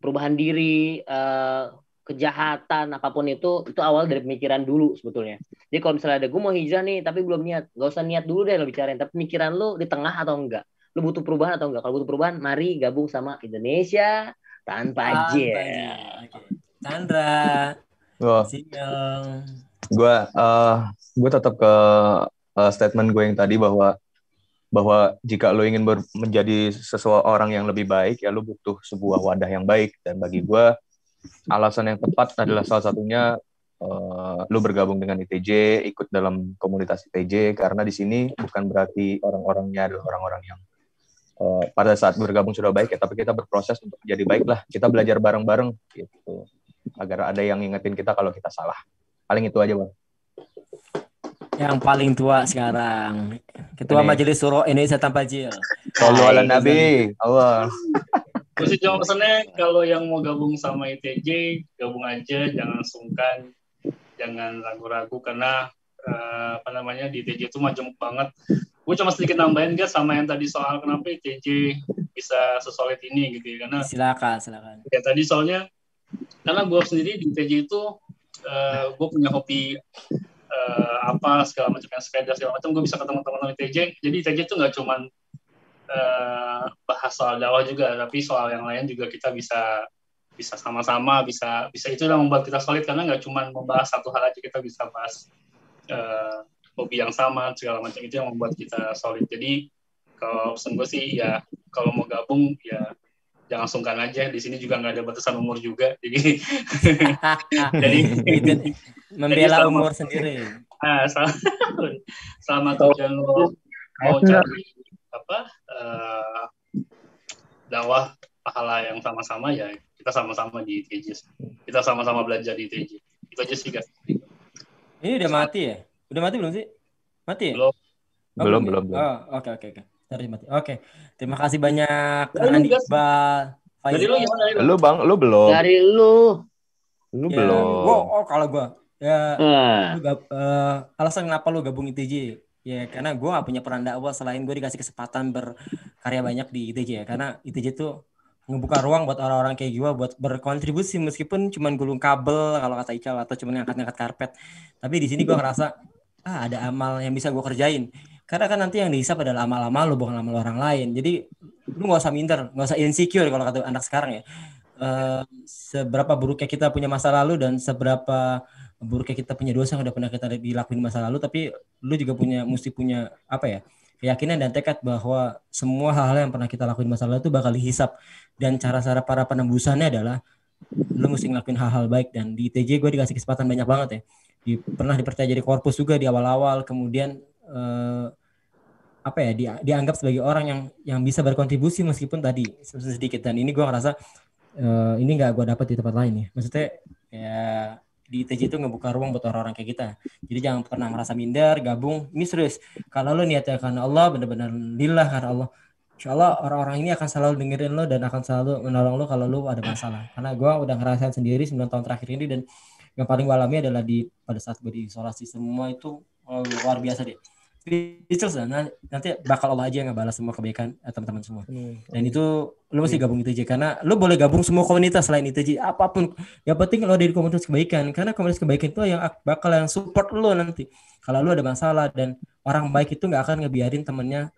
perubahan diri, kejahatan apapun itu awal dari pemikiran dulu sebetulnya. Jadi kalau misalnya ada gue mau hijrah nih tapi belum niat, gak usah niat dulu deh lo bicarain, tapi pemikiran lo di tengah atau enggak, lo butuh perubahan atau enggak. Kalau butuh perubahan, mari gabung sama Indonesia tanpa jil. Okay. Chandra, gue tetap ke statement gue yang tadi bahwa jika lo ingin menjadi seseorang yang lebih baik, ya lo butuh sebuah wadah yang baik. Dan bagi gue alasan yang tepat adalah salah satunya lu bergabung dengan ITJ, ikut dalam komunitas ITJ, karena di sini bukan berarti orang-orangnya adalah orang-orang yang pada saat bergabung sudah baik ya, tapi kita berproses untuk menjadi baik lah. Kita belajar bareng-bareng gitu, agar ada yang ngingetin kita kalau kita salah. Paling itu aja, Bang. Yang paling tua sekarang, Ketua Majelis Syuro Indonesia Tanpa Jil. Sallu ala Nabi. Allah. Gue sih cuma pesannya kalau yang mau gabung sama ITJ, gabung aja, jangan sungkan, jangan ragu-ragu karena di ITJ itu majemuk banget. Gue cuma sedikit nambahin guys sama yang tadi soal kenapa ITJ bisa sesolid ini gitu ya, karena silakan. Ya tadi soalnya karena gue sendiri di ITJ itu gue punya hobi segala macam, sepeda segala macam, gue bisa ketemu teman-teman ITJ. Jadi ITJ itu nggak cuman bahas soal dakwah juga, tapi soal yang lain juga kita bisa sama-sama bisa itu yang membuat kita solid, karena nggak cuma membahas satu hal aja, kita bisa bahas hobi yang sama segala macam, itu yang membuat kita solid. Jadi kalau pesan gue sih ya kalau mau gabung ya jangan sungkan aja, di sini juga nggak ada batasan umur juga, jadi membela umur sendiri. Selama kalian mau cari dakwah pahala yang sama-sama, ya kita sama-sama di ITJ, kita sama-sama belajar di ITJ. Itu aja sih guys. Ini udah mati ya? Udah mati belum sih? Mati ya? Belum. Oke. Dari mati. Oke. Terima kasih banyak Iqbal. Dari lu gimana? Lu Bang, lu belum. Dari lu. Lu belum. Kalau gua alasan kenapa lu gabung ITJ? Ya karena gue gak punya peran dakwah selain gue dikasih kesempatan berkarya banyak di ITJ ya. Karena ITJ tuh ngebuka ruang buat orang-orang kayak gue buat berkontribusi meskipun cuman gulung kabel kalau kata Ical atau cuman ngangkat-ngangkat karpet. Tapi di sini gue ngerasa ada amal yang bisa gue kerjain. Karena kan nanti yang dihisap adalah amal-amal lu, bukan amal orang lain. Jadi lu gak usah minder, gak usah insecure kalau kata anak sekarang ya. Seberapa buruknya kita punya masa lalu dan seberapa buruknya kita punya dosa yang udah pernah kita dilakuin masa lalu, tapi lu juga mesti punya keyakinan dan tekad bahwa semua hal-hal yang pernah kita lakuin masa lalu itu bakal dihisap, dan cara-cara para penembusannya adalah lu mesti ngelakuin hal-hal baik. Dan di ITJ gue dikasih kesempatan banyak banget ya, pernah dipercaya jadi korpus juga di awal-awal, kemudian dianggap sebagai orang yang bisa berkontribusi meskipun tadi sedikit. Dan ini gue ngerasa ini nggak gue dapat di tempat lain ya, maksudnya ya di ITJ itu ngebuka ruang buat orang-orang kayak kita. Jadi jangan pernah merasa minder, gabung. Ini serius. Kalau lo niatnya karena Allah, benar-benar lillah karena Allah, insya Allah orang-orang ini akan selalu dengerin lo dan akan selalu menolong lo kalau lo ada masalah. Karena gue udah ngerasain sendiri 9 tahun terakhir ini, dan yang paling gue alami adalah pada saat gue diisolasi. Semua itu luar biasa deh. Nanti bakal Allah aja yang ngebalas semua kebaikan teman-teman semua. Dan itu lo mesti gabung ITJ, karena lo boleh gabung semua komunitas selain ITJ apapun. Yang penting lo ada di komunitas kebaikan, karena komunitas kebaikan itu yang bakal support lo nanti kalau lo ada masalah. Dan orang baik itu nggak akan ngebiarin temennya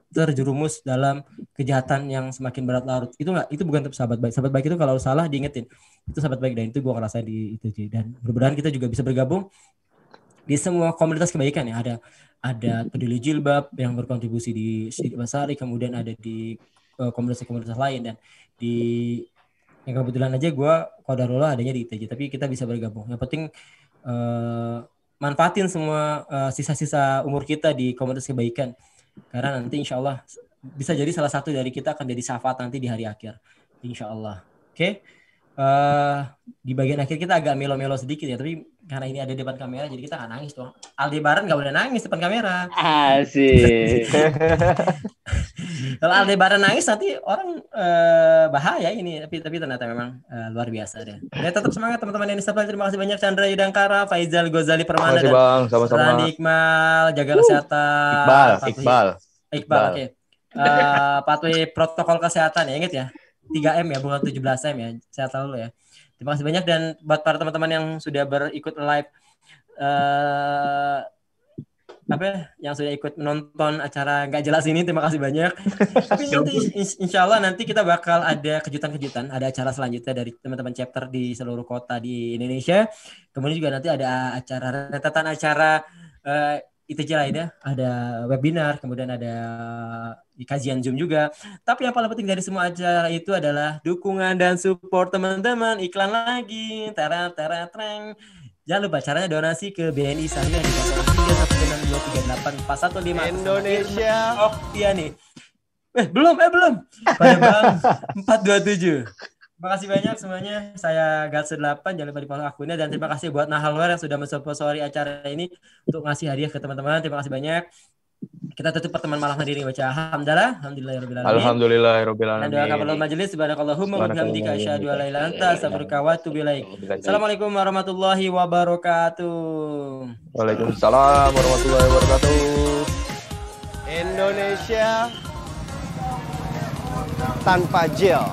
terjerumus dalam kejahatan yang semakin berat larut. Itu bukan sahabat baik. Sahabat baik itu kalau salah diingetin, itu sahabat baik. Dan itu gue ngerasa di ITJ, dan mudah-mudahan kita juga bisa bergabung di semua komunitas kebaikan ya. Ada peduli jilbab yang berkontribusi di Sidik Basari, kemudian ada di komunitas-komunitas lain, dan di yang kebetulan aja gue qadarullah adanya di ITJ, tapi kita bisa bergabung. Yang penting manfaatin semua sisa-sisa umur kita di komunitas kebaikan, karena nanti insya Allah bisa jadi salah satu dari kita akan jadi syafaat nanti di hari akhir, insya Allah. Oke. Di bagian akhir kita agak melo-melo sedikit ya, tapi karena ini ada di depan kamera jadi kita nggak nangis tuh. Aldebaran nggak boleh nangis depan kamera. Asik. Kalau Aldebaran nangis nanti orang bahaya ini, tapi ternyata memang luar biasa deh. Ya, tetap semangat teman-teman yang disapa. Terima kasih banyak Chandra Yudangkara, Faizal Ghazali Permana, dan Bang, sama-sama. Randi Iqbal, jaga kesehatan. Iqbal. Oke. Patuhi protokol kesehatan ya, ingat ya. 3M ya, bukan 17M ya. Sehat selalu ya. Terima kasih banyak, dan buat para teman-teman yang sudah berikut live yang sudah ikut menonton acara nggak jelas ini, terima kasih banyak. Tapi nanti insya Allah nanti kita bakal ada kejutan-kejutan, ada acara selanjutnya dari teman-teman chapter di seluruh kota di Indonesia. Kemudian juga nanti ada rentetan acara ITJ lainnya, ada webinar, kemudian ada kajian Zoom juga. Tapi yang paling penting dari semua acara itu adalah dukungan dan support teman-teman. Iklan lagi, tereng. Jangan lupa caranya donasi ke BNI Syariah di 0316238415 Indonesia. Oktiani. Belum. Pada Bang 427. Terima kasih banyak semuanya. Saya Gatse8, jangan lupa di-follow akunnya, dan terima kasih buat Nahalware yang sudah mensponsori acara ini untuk ngasih hadiah ke teman-teman. Terima kasih banyak. Kita tutup pertemuan malam hari ini baca alhamdulillahirabbil alamin. Dan doa kafalah majelis, subhanakallahumma wa bihamdika asyhadu an la ilaha illa anta astaghfiruka wa atubu ilaik. Assalamualaikum warahmatullahi wabarakatuh. Waalaikumsalam warahmatullahi wabarakatuh. Indonesia tanpa gel.